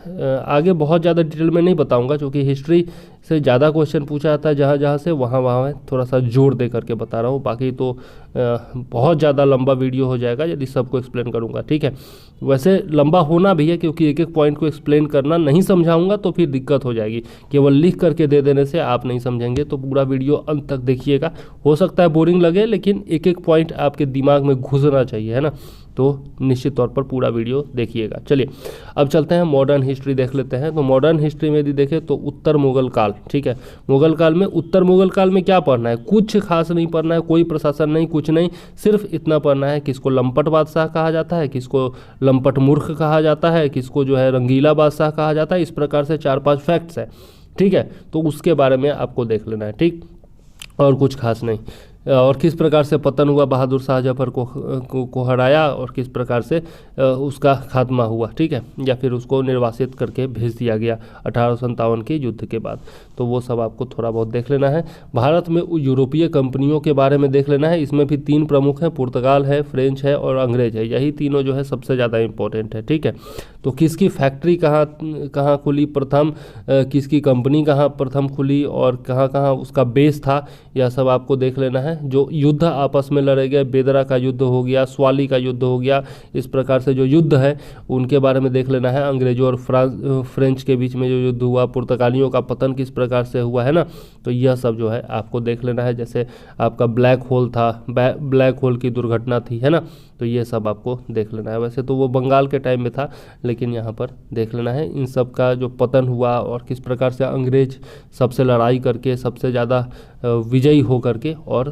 आगे बहुत ज़्यादा डिटेल में नहीं बताऊंगा, क्योंकि हिस्ट्री से ज़्यादा क्वेश्चन पूछा जाता है जहाँ जहाँ से, वहाँ मैं थोड़ा सा जोर दे करके बता रहा हूँ। बाकी तो बहुत ज़्यादा लंबा वीडियो हो जाएगा यदि सबको एक्सप्लेन करूँगा, ठीक है। वैसे लंबा होना भी है, क्योंकि एक एक पॉइंट को एक्सप्लेन करना, नहीं समझाऊंगा तो फिर दिक्कत हो जाएगी। केवल लिख करके दे देने से आप नहीं समझेंगे, तो पूरा वीडियो अंत तक देखिएगा। हो सकता है बोरिंग लगे, लेकिन एक एक पॉइंट आपके दिमाग में घुसना चाहिए, है ना, तो निश्चित तौर पर पूरा वीडियो देखिएगा। चलिए अब चलते हैं मॉडर्न हिस्ट्री देख लेते हैं। तो मॉडर्न हिस्ट्री में यदि देखें तो उत्तर मुगल काल, ठीक है। मुगल काल में, उत्तर मुगल काल में क्या पढ़ना है, कुछ खास नहीं पढ़ना है, कोई प्रशासन नहीं, कुछ नहीं, सिर्फ इतना पढ़ना है किसको लंपट बादशाह कहा जाता है, किसको लंपट मूर्ख कहा जाता है, किसको जो है रंगीला बादशाह कहा जाता है। इस प्रकार से 4-5 फैक्ट्स है, ठीक है। तो उसके बारे में आपको देख लेना है, ठीक, और कुछ खास नहीं। और किस प्रकार से पतन हुआ, बहादुर शाह जफर को हराया और किस प्रकार से उसका खात्मा हुआ, ठीक है, या फिर उसको निर्वासित करके भेज दिया गया 1857 के युद्ध के बाद। तो वो सब आपको थोड़ा बहुत देख लेना है। भारत में यूरोपीय कंपनियों के बारे में देख लेना है। इसमें भी 3 प्रमुख हैं, पुर्तगाल है, फ्रेंच है और अंग्रेज है। यही तीनों जो है सबसे ज़्यादा इंपॉर्टेंट है, ठीक है। तो किसकी फैक्ट्री कहाँ खुली प्रथम, किसकी कंपनी कहाँ प्रथम खुली और कहाँ कहाँ उसका बेस था, यह सब आपको देख लेना है। जो युद्ध आपस में लड़े गए, बेदरा का युद्ध हो गया, स्वाली का युद्ध हो गया, इस प्रकार से जो युद्ध है उनके बारे में देख लेना है। अंग्रेजों और फ्रेंच के बीच में जो युद्ध हुआ, पुर्तगालियों का पतन किस प्रकार से हुआ, है ना, तो यह सब जो है आपको देख लेना है। जैसे आपका ब्लैक होल था, ब्लैक होल की दुर्घटना थी, है ना, तो ये सब आपको देख लेना है। वैसे तो वो बंगाल के टाइम में था, लेकिन यहाँ पर देख लेना है इन सब का जो पतन हुआ और किस प्रकार से अंग्रेज सबसे लड़ाई करके सबसे ज़्यादा विजयी हो करके और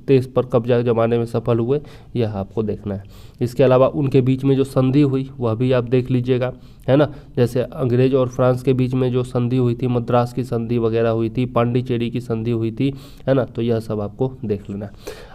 देश पर कब्जा जमाने में सफल हुए, यह आपको देखना है। इसके अलावा उनके बीच में जो संधि हुई वह भी आप देख लीजिएगा, है ना। जैसे अंग्रेज और फ्रांस के बीच में जो संधि हुई थी, मद्रास की संधि वगैरह हुई थी, पांडिचेरी की संधि हुई थी, है ना, तो यह सब आपको देख लेना है।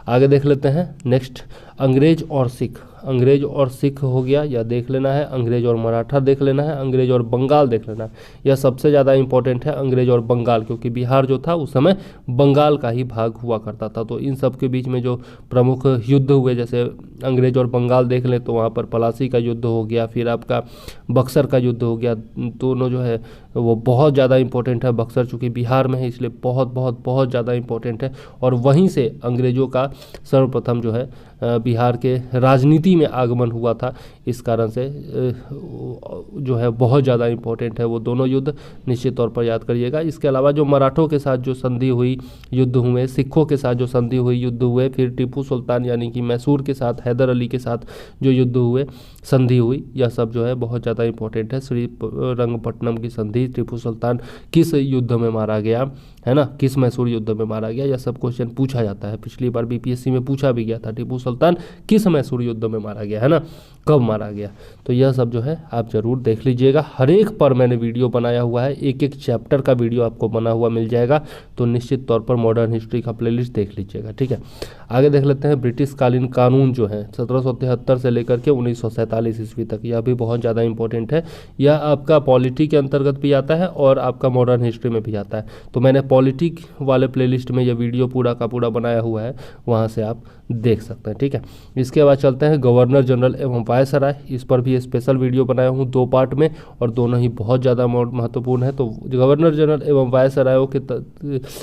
आगे देख लेते हैं नेक्स्ट, अंग्रेज और सिख। अंग्रेज और सिख हो गया, यह देख लेना है। अंग्रेज और मराठा देख लेना है। अंग्रेज और बंगाल देख लेना है। यह सबसे ज़्यादा इंपॉर्टेंट है, अंग्रेज और बंगाल, क्योंकि बिहार जो था उस समय बंगाल का ही भाग हुआ करता था। तो इन सब के बीच में जो प्रमुख युद्ध हुए, जैसे अंग्रेज और बंगाल देख लें तो वहाँ पर पलासी का युद्ध हो गया, फिर आपका बक्सर का युद्ध हो गया। दोनों जो है वो बहुत ज़्यादा इंपॉर्टेंट है। बक्सर चूँकि बिहार में है इसलिए बहुत बहुत बहुत ज़्यादा इंपॉर्टेंट है, और वहीं से अंग्रेज़ों का सर्वप्रथम जो है बिहार के राजनीति में आगमन हुआ था। इस कारण से जो है बहुत ज़्यादा इंपॉर्टेंट है वो दोनों युद्ध, निश्चित तौर पर याद करिएगा। इसके अलावा जो मराठों के साथ जो संधि हुई, युद्ध हुए, सिखों के साथ जो संधि हुई, युद्ध हुए, फिर टीपू सुल्तान यानी कि मैसूर के साथ, हैदर अली के साथ जो युद्ध हुए, संधि हुई, यह सब जो है बहुत ज़्यादा इंपॉर्टेंट है। श्रीरंगपट्टनम की संधि, टीपू सुल्तान किस युद्ध में मारा गया, है ना, किस मैसूर युद्ध में मारा गया, यह सब क्वेश्चन पूछा जाता है। पिछली बार बीपीएससी में पूछा भी गया था, टीपू सुल्तान किस मैसूर युद्ध में मारा गया, है ना, कब मारा गया। तो यह सब जो है आप ज़रूर देख लीजिएगा। हर एक पर मैंने वीडियो बनाया हुआ है, एक एक चैप्टर का वीडियो आपको बना हुआ मिल जाएगा। तो निश्चित तौर पर मॉडर्न हिस्ट्री का प्लेलिस्ट देख लीजिएगा, ठीक है। आगे देख लेते हैं ब्रिटिश कालीन कानून जो है 1773 से लेकर के 1947 ईस्वी तक, यह भी बहुत ज़्यादा इंपॉर्टेंट है। यह आपका पॉलिटी के अंतर्गत भी आता है और आपका मॉडर्न हिस्ट्री में भी आता है। तो मैंने पॉलिटी वाले प्लेलिस्ट में यह वीडियो पूरा का पूरा बनाया हुआ है, वहाँ से आप देख सकते हैं, ठीक है। इसके बाद चलते हैं गवर्नर जनरल एवं वायसराय। इस पर भी स्पेशल वीडियो बनाया हूँ 2 पार्ट में, और दोनों ही बहुत ज़्यादा महत्वपूर्ण है। तो गवर्नर जनरल एवं वायसरायों के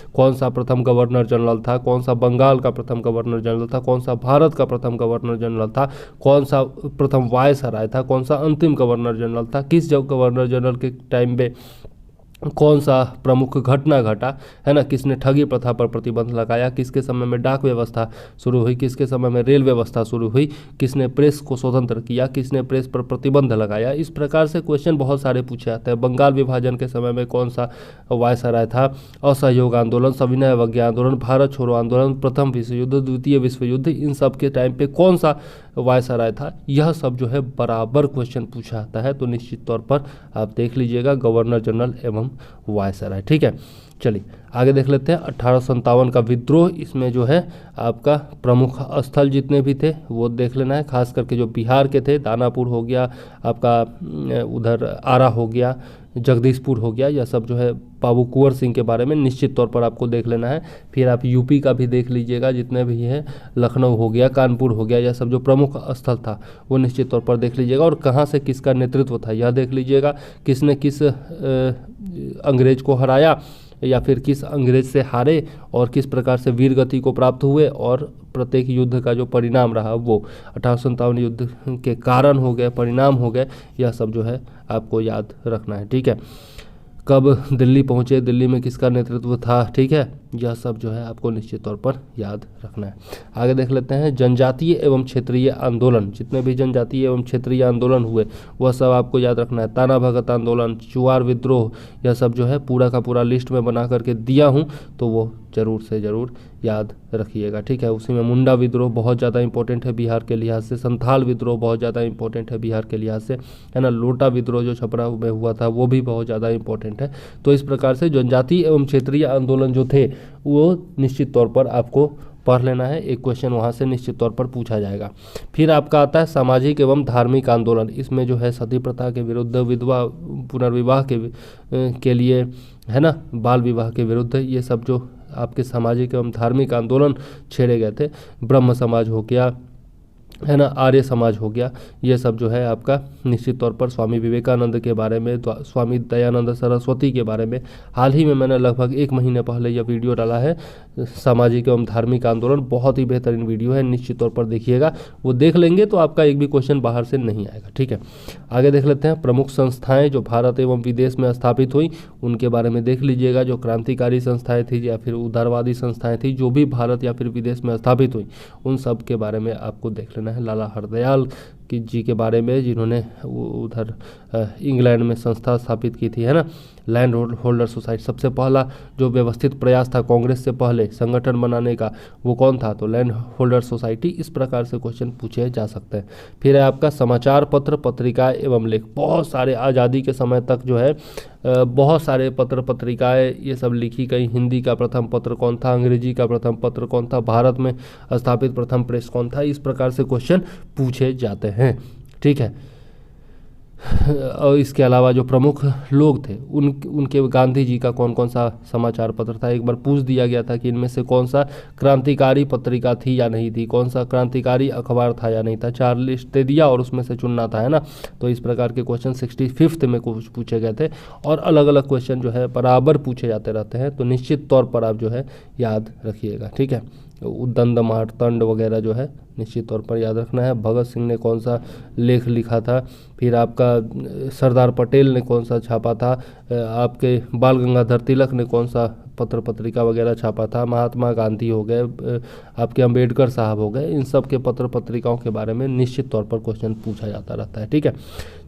कौन सा प्रथम गवर्नर जनरल था, कौन सा बंगाल का प्रथम गवर्नर जनरल था, कौन सा भारत का प्रथम गवर्नर जनरल था, कौन सा प्रथम वायसराय था, कौन सा अंतिम गवर्नर जनरल था, किस गवर्नर जनरल के टाइम पे कौन सा प्रमुख घटना घटा, है ना, किसने ठगी प्रथा पर प्रतिबंध लगाया, किसके समय में डाक व्यवस्था शुरू हुई, किसके समय में रेल व्यवस्था शुरू हुई, किसने प्रेस को स्वतंत्र किया, किसने प्रेस पर प्रतिबंध लगाया। इस प्रकार से क्वेश्चन बहुत सारे पूछे जाते हैं। बंगाल विभाजन के समय में कौन सा वायसराय था, असहयोग आंदोलन, सविनय अवज्ञा आंदोलन, भारत छोड़ो आंदोलन, प्रथम विश्व युद्ध, द्वितीय विश्व युद्ध, इन सब के टाइम पे कौन सा वायसराय था, यह सब जो है बराबर क्वेश्चन पूछा जाता है। तो निश्चित तौर पर आप देख लीजिएगा गवर्नर जनरल एवं वायसराय, ठीक है। चलिए आगे देख लेते हैं 1857 का विद्रोह। इसमें जो है आपका प्रमुख स्थल जितने भी थे वो देख लेना है, खास करके जो बिहार के थे, दानापुर हो गया आपका, उधर आरा हो गया, जगदीशपुर हो गया, यह सब जो है बाबू कुंवर सिंह के बारे में निश्चित तौर पर आपको देख लेना है। फिर आप यूपी का भी देख लीजिएगा, जितने भी है, लखनऊ हो गया, कानपुर हो गया, यह सब जो प्रमुख स्थल था वो निश्चित तौर पर देख लीजिएगा। और कहाँ से किसका नेतृत्व था यह देख लीजिएगा, किसने किस अंग्रेज को हराया या फिर किस अंग्रेज से हारे, और किस प्रकार से वीर गति को प्राप्त हुए, और प्रत्येक युद्ध का जो परिणाम रहा वो 1857 युद्ध के कारण हो गए, परिणाम हो गए, यह सब जो है आपको याद रखना है, ठीक है। कब दिल्ली पहुँचे, दिल्ली में किसका नेतृत्व था, ठीक है, यह सब जो है आपको निश्चित तौर पर याद रखना है। आगे देख लेते हैं जनजातीय एवं क्षेत्रीय आंदोलन। जितने भी जनजातीय एवं क्षेत्रीय आंदोलन हुए वह सब आपको याद रखना है। ताना भगत आंदोलन, चुआर विद्रोह, यह सब जो है पूरा का पूरा लिस्ट में बना करके दिया हूँ, तो वो ज़रूर से ज़रूर याद रखिएगा, ठीक है। उसी में मुंडा विद्रोह बहुत ज़्यादा इंपॉर्टेंट है बिहार के लिहाज से, संथाल विद्रोह बहुत ज़्यादा इंपॉर्टेंट है बिहार के लिहाज से, है ना, लोटा विद्रोह जो छपरा में हुआ था वो भी बहुत ज़्यादा इंपॉर्टेंट है। तो इस प्रकार से जनजातीय एवं क्षेत्रीय आंदोलन जो थे वो निश्चित तौर पर आपको पढ़ लेना है, एक क्वेश्चन वहाँ से निश्चित तौर पर पूछा जाएगा। फिर आपका आता है सामाजिक एवं धार्मिक आंदोलन। इसमें जो है सती प्रथा के विरुद्ध, विधवा पुनर्विवाह के लिए, है ना, बाल विवाह के विरुद्ध, ये सब जो आपके सामाजिक एवं धार्मिक आंदोलन छेड़े गए थे, ब्रह्म समाज हो गया, है ना, आर्य समाज हो गया, ये सब जो है आपका निश्चित तौर पर स्वामी विवेकानंद के बारे में, स्वामी दयानंद सरस्वती के बारे में हाल ही में मैंने लगभग 1 महीने पहले यह वीडियो डाला है, सामाजिक एवं धार्मिक आंदोलन, बहुत ही बेहतरीन वीडियो है, निश्चित तौर पर देखिएगा। वो देख लेंगे तो आपका एक भी क्वेश्चन बाहर से नहीं आएगा, ठीक है। आगे देख लेते हैं प्रमुख संस्थाएं जो भारत एवं विदेश में स्थापित हुई, उनके बारे में देख लीजिएगा। जो क्रांतिकारी संस्थाएं थी या फिर उदारवादी संस्थाएं थी जो भी भारत या फिर विदेश में स्थापित हुई, उन सब के बारे में आपको देख लेना है। लाला हरदयाल कि जी के बारे में, जिन्होंने उधर इंग्लैंड में संस्था स्थापित की थी, है ना, लैंड होल्डर सोसाइटी। सबसे पहला जो व्यवस्थित प्रयास था कांग्रेस से पहले संगठन बनाने का, वो कौन था? तो लैंड होल्डर सोसाइटी। इस प्रकार से क्वेश्चन पूछे जा सकते हैं। फिर है आपका समाचार पत्र, पत्रिकाएं एवं लेख। बहुत सारे आज़ादी के समय तक जो है बहुत सारे पत्र पत्रिकाएं ये सब लिखी गई। हिंदी का प्रथम पत्र कौन था? अंग्रेजी का प्रथम पत्र कौन था? भारत में स्थापित प्रथम प्रेस कौन था? इस प्रकार से क्वेश्चन पूछे जाते हैं, ठीक है। और इसके अलावा जो प्रमुख लोग थे उनके गांधी जी का कौन कौन सा समाचार पत्र था? एक बार पूछ दिया गया था कि इनमें से कौन सा क्रांतिकारी पत्रिका थी या नहीं थी, कौन सा क्रांतिकारी अखबार था या नहीं था। 4 लिस्ट दे दिया और उसमें से चुनना था, है ना। तो इस प्रकार के क्वेश्चन 65th में कुछ पूछे गए थे। और अलग अलग क्वेश्चन जो है बराबर पूछे जाते रहते हैं, तो निश्चित तौर पर आप जो है याद रखिएगा, ठीक है। उद्दंड मार्तंड वगैरह जो है निश्चित तौर पर याद रखना है। भगत सिंह ने कौन सा लेख लिखा था? फिर आपका सरदार पटेल ने कौन सा छापा था? आपके बाल गंगाधर तिलक ने कौन सा पत्र पत्रिका वगैरह छापा था? महात्मा गांधी हो गए, आपके अंबेडकर साहब हो गए। इन सब के पत्र पत्रिकाओं के बारे में निश्चित तौर पर क्वेश्चन पूछा जाता रहता है, ठीक है।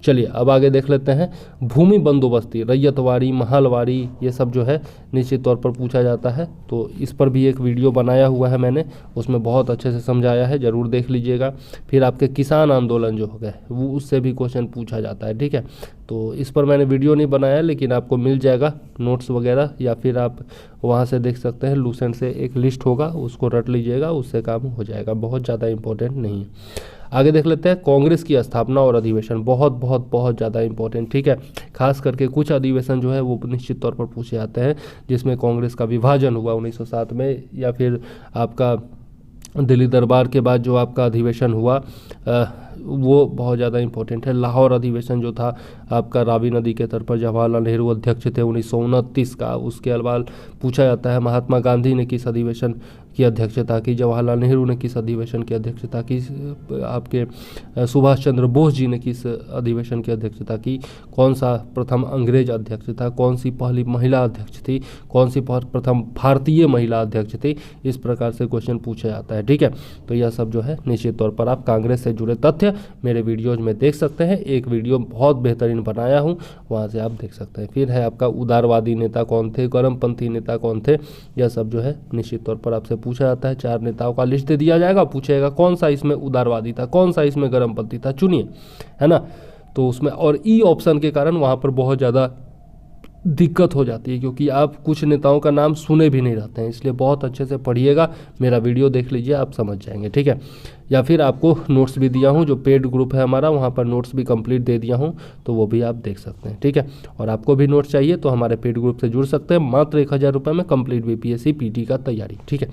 चलिए अब आगे देख लेते हैं। भूमि बंदोबस्ती, रैयतवाड़ी, महलवाड़ी, ये सब जो है निश्चित तौर पर पूछा जाता है। तो इस पर भी एक वीडियो बनाया हुआ है मैंने, उसमें बहुत अच्छे से समझाया है, ज़रूर देख लीजिएगा। फिर आपके किसान आंदोलन जो हो गए वो उससे भी क्वेश्चन पूछा जाता है, ठीक है। तो इस पर मैंने वीडियो नहीं बनाया, लेकिन आपको मिल जाएगा नोट्स वगैरह, या फिर आप वहाँ से देख सकते हैं। लूसेंट से एक लिस्ट होगा, उसको रट लीजिएगा, उससे काम हो जाएगा, बहुत ज़्यादा इंपॉर्टेंट नहीं है। आगे देख लेते हैं कांग्रेस की स्थापना और अधिवेशन। बहुत बहुत बहुत ज़्यादा इंपॉर्टेंट, ठीक है। खास करके कुछ अधिवेशन जो है वो निश्चित तौर पर पूछे जाते हैं, जिसमें कांग्रेस का विभाजन हुआ 1907 में, या फिर आपका दिल्ली दरबार के बाद जो आपका अधिवेशन हुआ वो बहुत ज़्यादा इंपॉर्टेंट है। लाहौर अधिवेशन जो था आपका रावी नदी के तट पर, जवाहरलाल नेहरू अध्यक्ष थे 1929 का। उसके अलावा पूछा जाता है महात्मा गांधी ने किस अधिवेशन की अध्यक्षता की, जवाहरलाल नेहरू ने किस अधिवेशन की अध्यक्षता की, आपके सुभाष चंद्र बोस जी ने किस अधिवेशन की अध्यक्षता की, कौन सा प्रथम अंग्रेज अध्यक्ष था, कौन सी पहली महिला अध्यक्ष थी, कौन सी प्रथम भारतीय महिला अध्यक्ष थी। इस प्रकार से क्वेश्चन पूछा जाता है, ठीक है। तो यह सब जो है निश्चित तौर पर आप कांग्रेस से जुड़े तथ्य मेरे वीडियोज में देख सकते हैं। एक वीडियो बहुत बेहतरीन बनाया हूँ, वहाँ से आप देख सकते हैं। फिर है आपका उदारवादी नेता कौन थे, गर्मपंथी नेता कौन थे, यह सब जो है निश्चित तौर पर आपसे पूछा जाता है। 4 नेताओं का लिस्ट दे दिया जाएगा, पूछेगा कौन सा इसमें उदारवादी था, कौन सा इसमें गर्मपंथी था, चुनिए, है ना। तो उसमें और ई ऑप्शन के कारण वहाँ पर बहुत ज़्यादा दिक्कत हो जाती है, क्योंकि आप कुछ नेताओं का नाम सुने भी नहीं रहते हैं। इसलिए बहुत अच्छे से पढ़िएगा, मेरा वीडियो देख लीजिए, आप समझ जाएंगे, ठीक है। या फिर आपको नोट्स भी दिया हूँ, जो पेड ग्रुप है हमारा, वहाँ पर नोट्स भी कंप्लीट दे दिया हूँ, तो वो भी आप देख सकते हैं, ठीक है। और आपको भी नोट्स चाहिए तो हमारे पेड ग्रुप से जुड़ सकते हैं, मात्र 1000 रुपये में कंप्लीट बीपीएससी पीटी का तैयारी, ठीक है।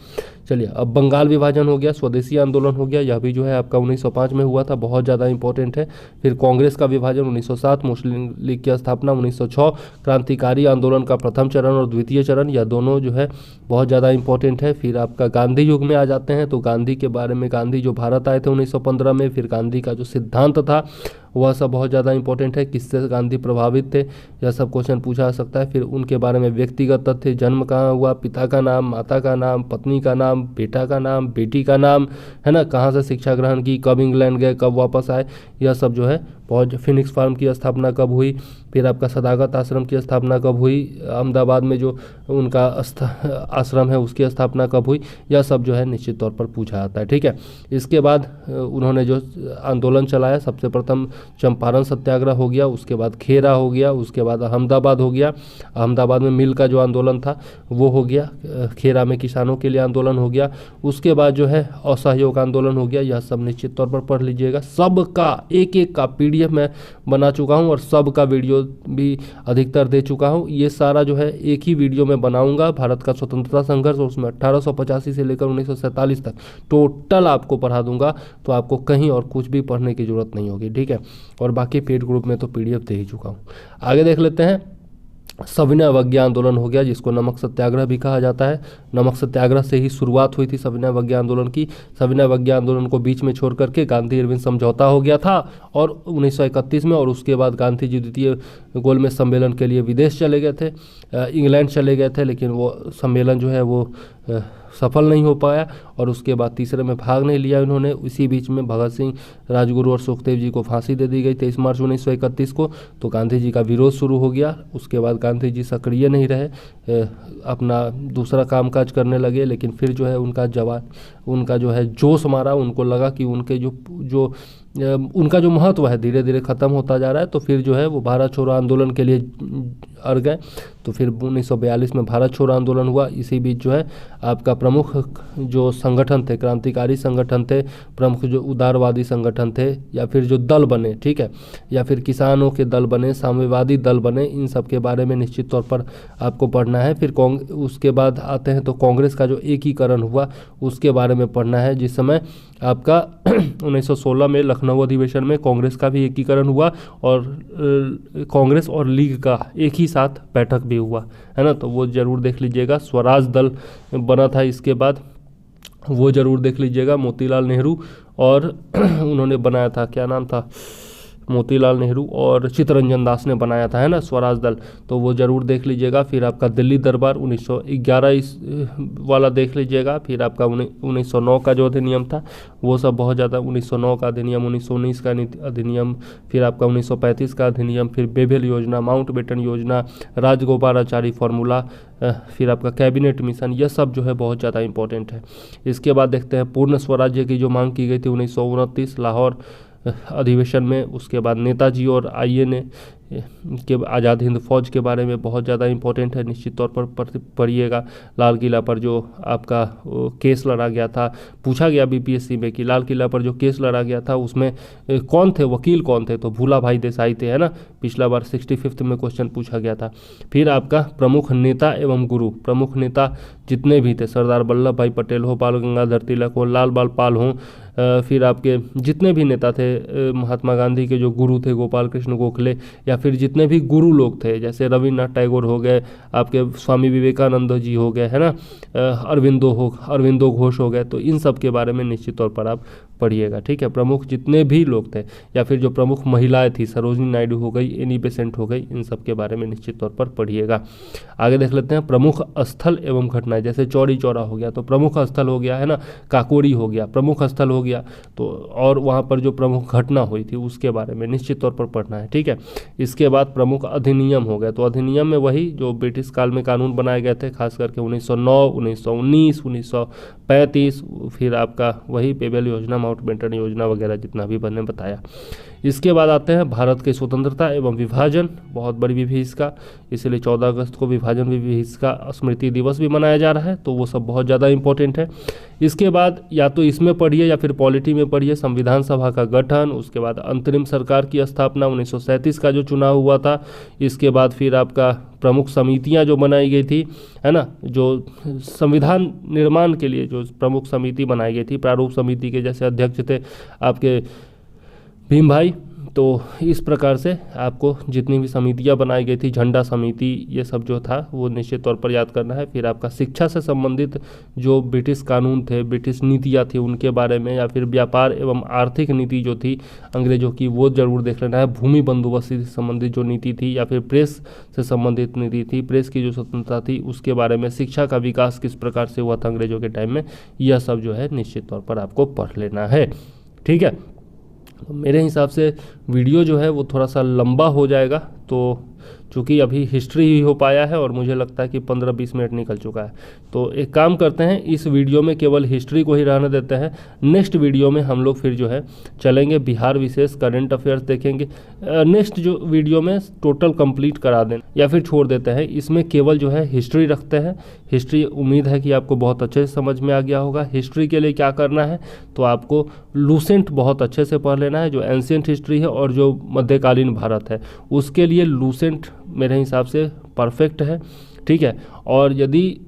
चलिए अब बंगाल विभाजन हो गया, स्वदेशी आंदोलन हो गया, यह भी जो है आपका 1905 में हुआ था, बहुत ज़्यादा इंपॉर्टेंट है। फिर कांग्रेस का विभाजन 1907, मुस्लिम लीग की स्थापना 1906, क्रांतिकारी आंदोलन का प्रथम चरण और द्वितीय चरण, यह दोनों जो है बहुत ज़्यादा इंपॉर्टेंट है। फिर आपका गांधी युग में आ जाते हैं, तो गांधी के बारे में, गांधी जो भारत आए थे 1915 में, फिर गांधी का जो सिद्धांत था वह सब बहुत ज़्यादा इंपॉर्टेंट है। किससे गांधी प्रभावित थे, यह सब क्वेश्चन पूछा जा सकता है। फिर उनके बारे में व्यक्तिगत तथ्य, जन्म कहाँ हुआ, पिता का नाम, माता का नाम, पत्नी का नाम, बेटा का नाम, बेटी का नाम, है ना, कहाँ से शिक्षा ग्रहण की, कब इंग्लैंड गए, कब वापस आए, यह सब जो है बहुत। फिनिक्स फार्म की स्थापना कब हुई, फिर आपका सदाकत आश्रम की स्थापना कब हुई, अहमदाबाद में जो उनका आश्रम है उसकी स्थापना कब हुई, यह सब जो है निश्चित तौर पर पूछा जाता है, ठीक है। इसके बाद उन्होंने जो आंदोलन चलाया, सबसे प्रथम चंपारण सत्याग्रह हो गया, उसके बाद खेरा हो गया, उसके बाद अहमदाबाद हो गया। अहमदाबाद में मिल का जो आंदोलन था वो हो गया, खेरा में किसानों के लिए आंदोलन हो गया, उसके बाद जो है असहयोग आंदोलन हो गया। यह सब निश्चित तौर पर पढ़ लीजिएगा। सबका एक एक का पीडीएफ मैं बना चुका हूँ और सबका वीडियो भी अधिकतर दे चुका हूँ। ये सारा जो है एक ही वीडियो में बनाऊंगा, भारत का स्वतंत्रता संघर्ष, और उसमें 1885 से लेकर 1947 तक टोटल आपको पढ़ा दूंगा, तो आपको कहीं और कुछ भी पढ़ने की जरूरत नहीं होगी, ठीक है। और बाकी पेड ग्रुप में तो पीडीएफ दे ही चुका हूँ। आगे देख लेते हैं। सविनय अवज्ञा आंदोलन हो गया, जिसको नमक सत्याग्रह भी कहा जाता है, नमक सत्याग्रह से ही शुरुआत हुई थी सविनय अवज्ञा आंदोलन की। सविनय अवज्ञा आंदोलन को बीच में छोड़ करके गांधी इरविन समझौता हो गया था और 1931 में, और उसके बाद गांधी जी द्वितीय गोलमेज सम्मेलन के लिए विदेश चले गए थे, इंग्लैंड चले गए थे, लेकिन वो सम्मेलन जो है वो सफल नहीं हो पाया और उसके बाद तीसरे में भाग नहीं लिया उन्होंने। इसी बीच में भगत सिंह, राजगुरु और सुखदेव जी को फांसी दे दी गई 23 मार्च 1931 को। तो गांधी जी का विरोध शुरू हो गया। उसके बाद गांधी जी सक्रिय नहीं रहे, अपना दूसरा कामकाज करने लगे, लेकिन फिर जो है उनका जो है जोश मारा। उनको लगा कि उनका जो महत्व है धीरे धीरे ख़त्म होता जा रहा है। तो फिर जो है वो भारत छोड़ो आंदोलन के लिए अड़ गए। तो फिर 1942 में भारत छोड़ो आंदोलन हुआ। इसी बीच जो है आपका प्रमुख जो संगठन थे, क्रांतिकारी संगठन थे, प्रमुख जो उदारवादी संगठन थे, या फिर जो दल बने, ठीक है, या फिर किसानों के दल बने, साम्यवादी दल बने, इन सब के बारे में निश्चित तौर पर आपको पढ़ना है। फिर उसके बाद आते हैं तो कांग्रेस का जो एकीकरण हुआ उसके बारे में पढ़ना है। जिस समय आपका 1916 में लखनऊ अधिवेशन में कांग्रेस का भी एकीकरण हुआ और कांग्रेस और लीग का एक ही साथ बैठक भी हुआ, है ना। तो वो ज़रूर देख लीजिएगा। स्वराज दल बना था इसके बाद, वो ज़रूर देख लीजिएगा। मोतीलाल नेहरू और उन्होंने बनाया था, क्या नाम था, मोतीलाल नेहरू और चित्तरंजन दास ने बनाया था, है ना, स्वराज दल। तो वो ज़रूर देख लीजिएगा। फिर आपका दिल्ली दरबार 1911 वाला देख लीजिएगा। फिर आपका 1909 का जो अधिनियम था वो सब बहुत ज़्यादा, 1909 का अधिनियम, 1919 का अधिनियम, फिर आपका 1935 का अधिनियम, फिर बेबेल योजना, माउंटबेटन योजना, राजगोपालाचारी फार्मूला, फिर आपका कैबिनेट मिशन, यह सब जो है बहुत ज़्यादा इंपॉर्टेंट है। इसके बाद देखते हैं पूर्ण स्वराज्य की जो मांग की गई थी 1929 लाहौर अधिवेशन में। उसके बाद नेताजी और आईए ने के आज़ाद हिंद फौज के बारे में बहुत ज़्यादा इंपॉर्टेंट है, निश्चित तौर पर पढ़िएगा। लाल किला पर जो आपका केस लड़ा गया था, पूछा गया बीपीएससी में कि लाल किला पर जो केस लड़ा गया था उसमें कौन थे, वकील कौन थे, तो भूला भाई देसाई थे, है ना। पिछला बार 65th में क्वेश्चन पूछा गया था। फिर आपका प्रमुख नेता एवं गुरु, प्रमुख नेता जितने भी थे, सरदार वल्लभ भाई पटेल हो, बाल गंगाधर तिलक हो, लाल बाल पाल हों, फिर आपके जितने भी नेता थे, महात्मा गांधी के जो गुरु थे गोपाल कृष्ण गोखले, या फिर जितने भी गुरु लोग थे जैसे रविन्द्रनाथ टैगोर हो गए, आपके स्वामी विवेकानंद जी हो गए, है ना, अरविंदो घोष हो गए। तो इन सब के बारे में निश्चित तौर पर आप पढ़िएगा, ठीक है। प्रमुख जितने भी लोग थे, या फिर जो प्रमुख महिलाएं थी, सरोजिनी नायडू हो गई, एनी बेसेंट हो गई, इन सब के बारे में निश्चित तौर पर पढ़िएगा। आगे देख लेते हैं प्रमुख स्थल एवं घटनाएं। जैसे चौरी चौरा हो गया तो प्रमुख स्थल हो गया, है ना, काकोरी हो गया, प्रमुख स्थल हो गया। तो और वहाँ पर जो प्रमुख घटना हुई थी उसके बारे में निश्चित तौर पर पढ़ना है, ठीक है। इसके बाद प्रमुख अधिनियम हो गया। तो अधिनियम में वही जो ब्रिटिश काल में कानून बनाए गए थे, खास करके 1909, 1919, 1935, फिर आपका वही बेबेल योजना, माउंटबेटन योजना वगैरह जितना भी मैंने बताया। इसके बाद आते हैं भारत की स्वतंत्रता एवं विभाजन, बहुत बड़ी विभीषिका, इसलिए 14 अगस्त को विभाजन विभीषिका स्मृति दिवस भी मनाया जा रहा है। तो वो सब बहुत ज़्यादा इंपॉर्टेंट है। इसके बाद या तो इसमें पढ़िए या फिर पॉलिटी में पढ़िए। संविधान सभा का गठन, उसके बाद अंतरिम सरकार की स्थापना, 1937 का जो चुनाव हुआ था। इसके बाद फिर आपका प्रमुख समितियां जो बनाई गई थी, है ना, जो संविधान निर्माण के लिए जो प्रमुख समिति बनाई गई थी, प्रारूप समिति के जैसे अध्यक्ष थे आपके भीम भाई। तो इस प्रकार से आपको जितनी भी समितियां बनाई गई थी, झंडा समिति, ये सब जो था वो निश्चित तौर पर याद करना है। फिर आपका शिक्षा से संबंधित जो ब्रिटिश कानून थे, ब्रिटिश नीतियां थी, उनके बारे में, या फिर व्यापार एवं आर्थिक नीति जो थी अंग्रेजों की, वो जरूर देख लेना है। भूमि बंदोबस्त से संबंधित जो नीति थी, या फिर प्रेस से संबंधित नीति थी, प्रेस की जो स्वतंत्रता थी उसके बारे में, शिक्षा का विकास किस प्रकार से हुआ था अंग्रेजों के टाइम में, यह सब जो है निश्चित तौर पर आपको पढ़ लेना है, ठीक है। तो मेरे हिसाब से वीडियो जो है वो थोड़ा सा लंबा हो जाएगा, तो चूँकि अभी हिस्ट्री ही हो पाया है और मुझे लगता है कि 15-20 मिनट निकल चुका है। तो एक काम करते हैं, इस वीडियो में केवल हिस्ट्री को ही रहने देते हैं। नेक्स्ट वीडियो में हम लोग फिर जो है चलेंगे बिहार विशेष, करंट अफेयर्स देखेंगे। नेक्स्ट जो वीडियो में टोटल कंप्लीट करा दें या फिर छोड़ देते हैं, इसमें केवल जो है हिस्ट्री रखते हैं। हिस्ट्री उम्मीद है कि आपको बहुत अच्छे से समझ में आ गया होगा। हिस्ट्री के लिए क्या करना है, तो आपको लूसेंट बहुत अच्छे से पढ़ लेना है, जो एंशिएंट हिस्ट्री है और जो मध्यकालीन भारत है, उसके लिए लूसेंट मेरे हिसाब से परफेक्ट है, ठीक है। और यदि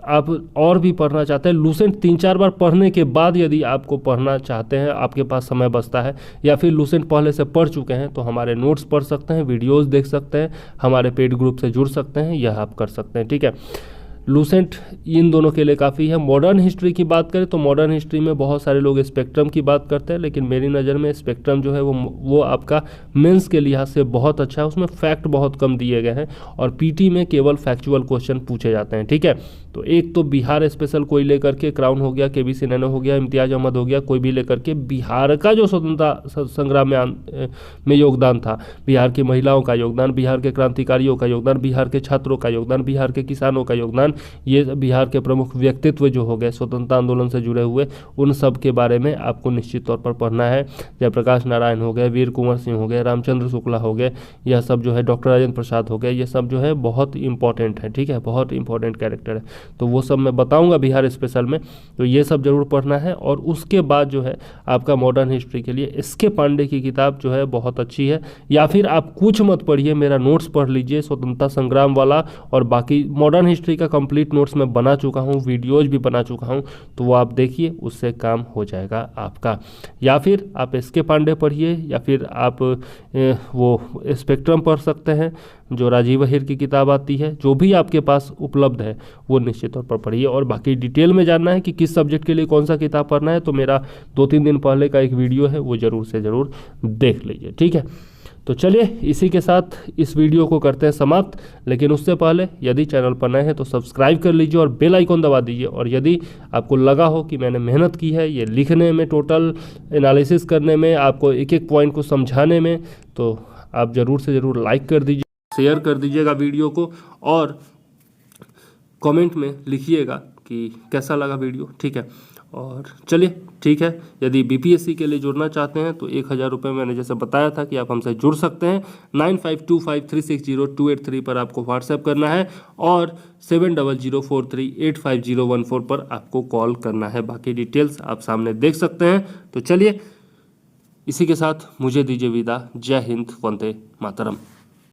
आप और भी पढ़ना चाहते हैं, लूसेंट 3-4 बार पढ़ने के बाद यदि आपको पढ़ना चाहते हैं, आपके पास समय बचता है, या फिर लूसेंट पहले से पढ़ चुके हैं, तो हमारे नोट्स पढ़ सकते हैं, वीडियोस देख सकते हैं, हमारे पेड ग्रुप से जुड़ सकते हैं, यह आप कर सकते हैं, ठीक है। लूसेंट इन दोनों के लिए काफ़ी है। मॉडर्न हिस्ट्री की बात करें तो मॉडर्न हिस्ट्री में बहुत सारे लोग स्पेक्ट्रम की बात करते हैं, लेकिन मेरी नज़र में स्पेक्ट्रम जो है वो आपका मेंस के लिहाज से बहुत अच्छा है। उसमें फैक्ट बहुत कम दिए गए हैं और पीटी में केवल फैक्चुअल क्वेश्चन पूछे जाते हैं, ठीक है। तो एक तो बिहार स्पेशल कोई लेकर के, क्राउन हो गया, केबीसी नैनो हो गया, इम्तियाज अहमद हो गया, कोई भी लेकर के बिहार का जो स्वतंत्रता संग्राम में योगदान था, बिहार की महिलाओं का योगदान, बिहार के क्रांतिकारियों का योगदान, बिहार के छात्रों का योगदान, बिहार के किसानों का योगदान, ये बिहार के प्रमुख व्यक्तित्व जो हो गए स्वतंत्रता आंदोलन से जुड़े हुए, उन सब के बारे में आपको निश्चित तौर पर पढ़ना है। जयप्रकाश नारायण हो गए, वीर कुंवर सिंह हो गए, रामचंद्र शुक्ला हो गए, यह सब जो है डॉक्टर राजेंद्र प्रसाद हो गए, ये सब जो है बहुत इंपॉर्टेंट है, ठीक है, बहुत इंपॉर्टेंट कैरेक्टर है। तो वो सब मैं बताऊंगा बिहार स्पेशल में, तो ये सब जरूर पढ़ना है। और उसके बाद जो है आपका मॉडर्न हिस्ट्री के लिए एस.के. पांडे की किताब जो है बहुत अच्छी है। या फिर आप कुछ मत पढ़िए, मेरा नोट्स पढ़ लीजिए स्वतंत्रता संग्राम वाला, और बाकी मॉडर्न हिस्ट्री का कंप्लीट नोट्स मैं बना चुका हूँ, वीडियोज भी बना चुका हूँ, तो वो आप देखिए, उससे काम हो जाएगा आपका। या फिर आप एस.के. पांडे पढ़िए, या फिर आप वो स्पेक्ट्रम पढ़ सकते हैं, जो राजीव अहिर की किताब आती है, जो भी आपके पास उपलब्ध है वो निश्चित तौर पर पढ़िए। और बाकी डिटेल में जानना है कि किस सब्जेक्ट के लिए कौन सा किताब पढ़ना है, तो मेरा 2-3 दिन पहले का एक वीडियो है, वो ज़रूर से ज़रूर देख लीजिए, ठीक है। तो चलिए इसी के साथ इस वीडियो को करते हैं समाप्त, लेकिन उससे पहले यदि चैनल पर नए हैं तो सब्सक्राइब कर लीजिए और बेल आइकॉन दबा दीजिए। और यदि आपको लगा हो कि मैंने मेहनत की है ये लिखने में, टोटल एनालिसिस करने में, आपको एक एक पॉइंट को समझाने में, तो आप ज़रूर से ज़रूर लाइक कर दीजिए, शेयर कर दीजिएगा वीडियो को, और कमेंट में लिखिएगा कि कैसा लगा वीडियो, ठीक है। और चलिए ठीक है, यदि बीपीएससी के लिए जुड़ना चाहते हैं तो 1000 रुपये मैंने जैसे बताया था कि आप हमसे जुड़ सकते हैं। 9525360283 पर आपको व्हाट्सएप करना है और 7004385014 पर आपको कॉल करना है। बाकी डिटेल्स आप सामने देख सकते हैं। तो चलिए इसी के साथ मुझे दीजिए विदा। जय हिंद, वंदे मातरम।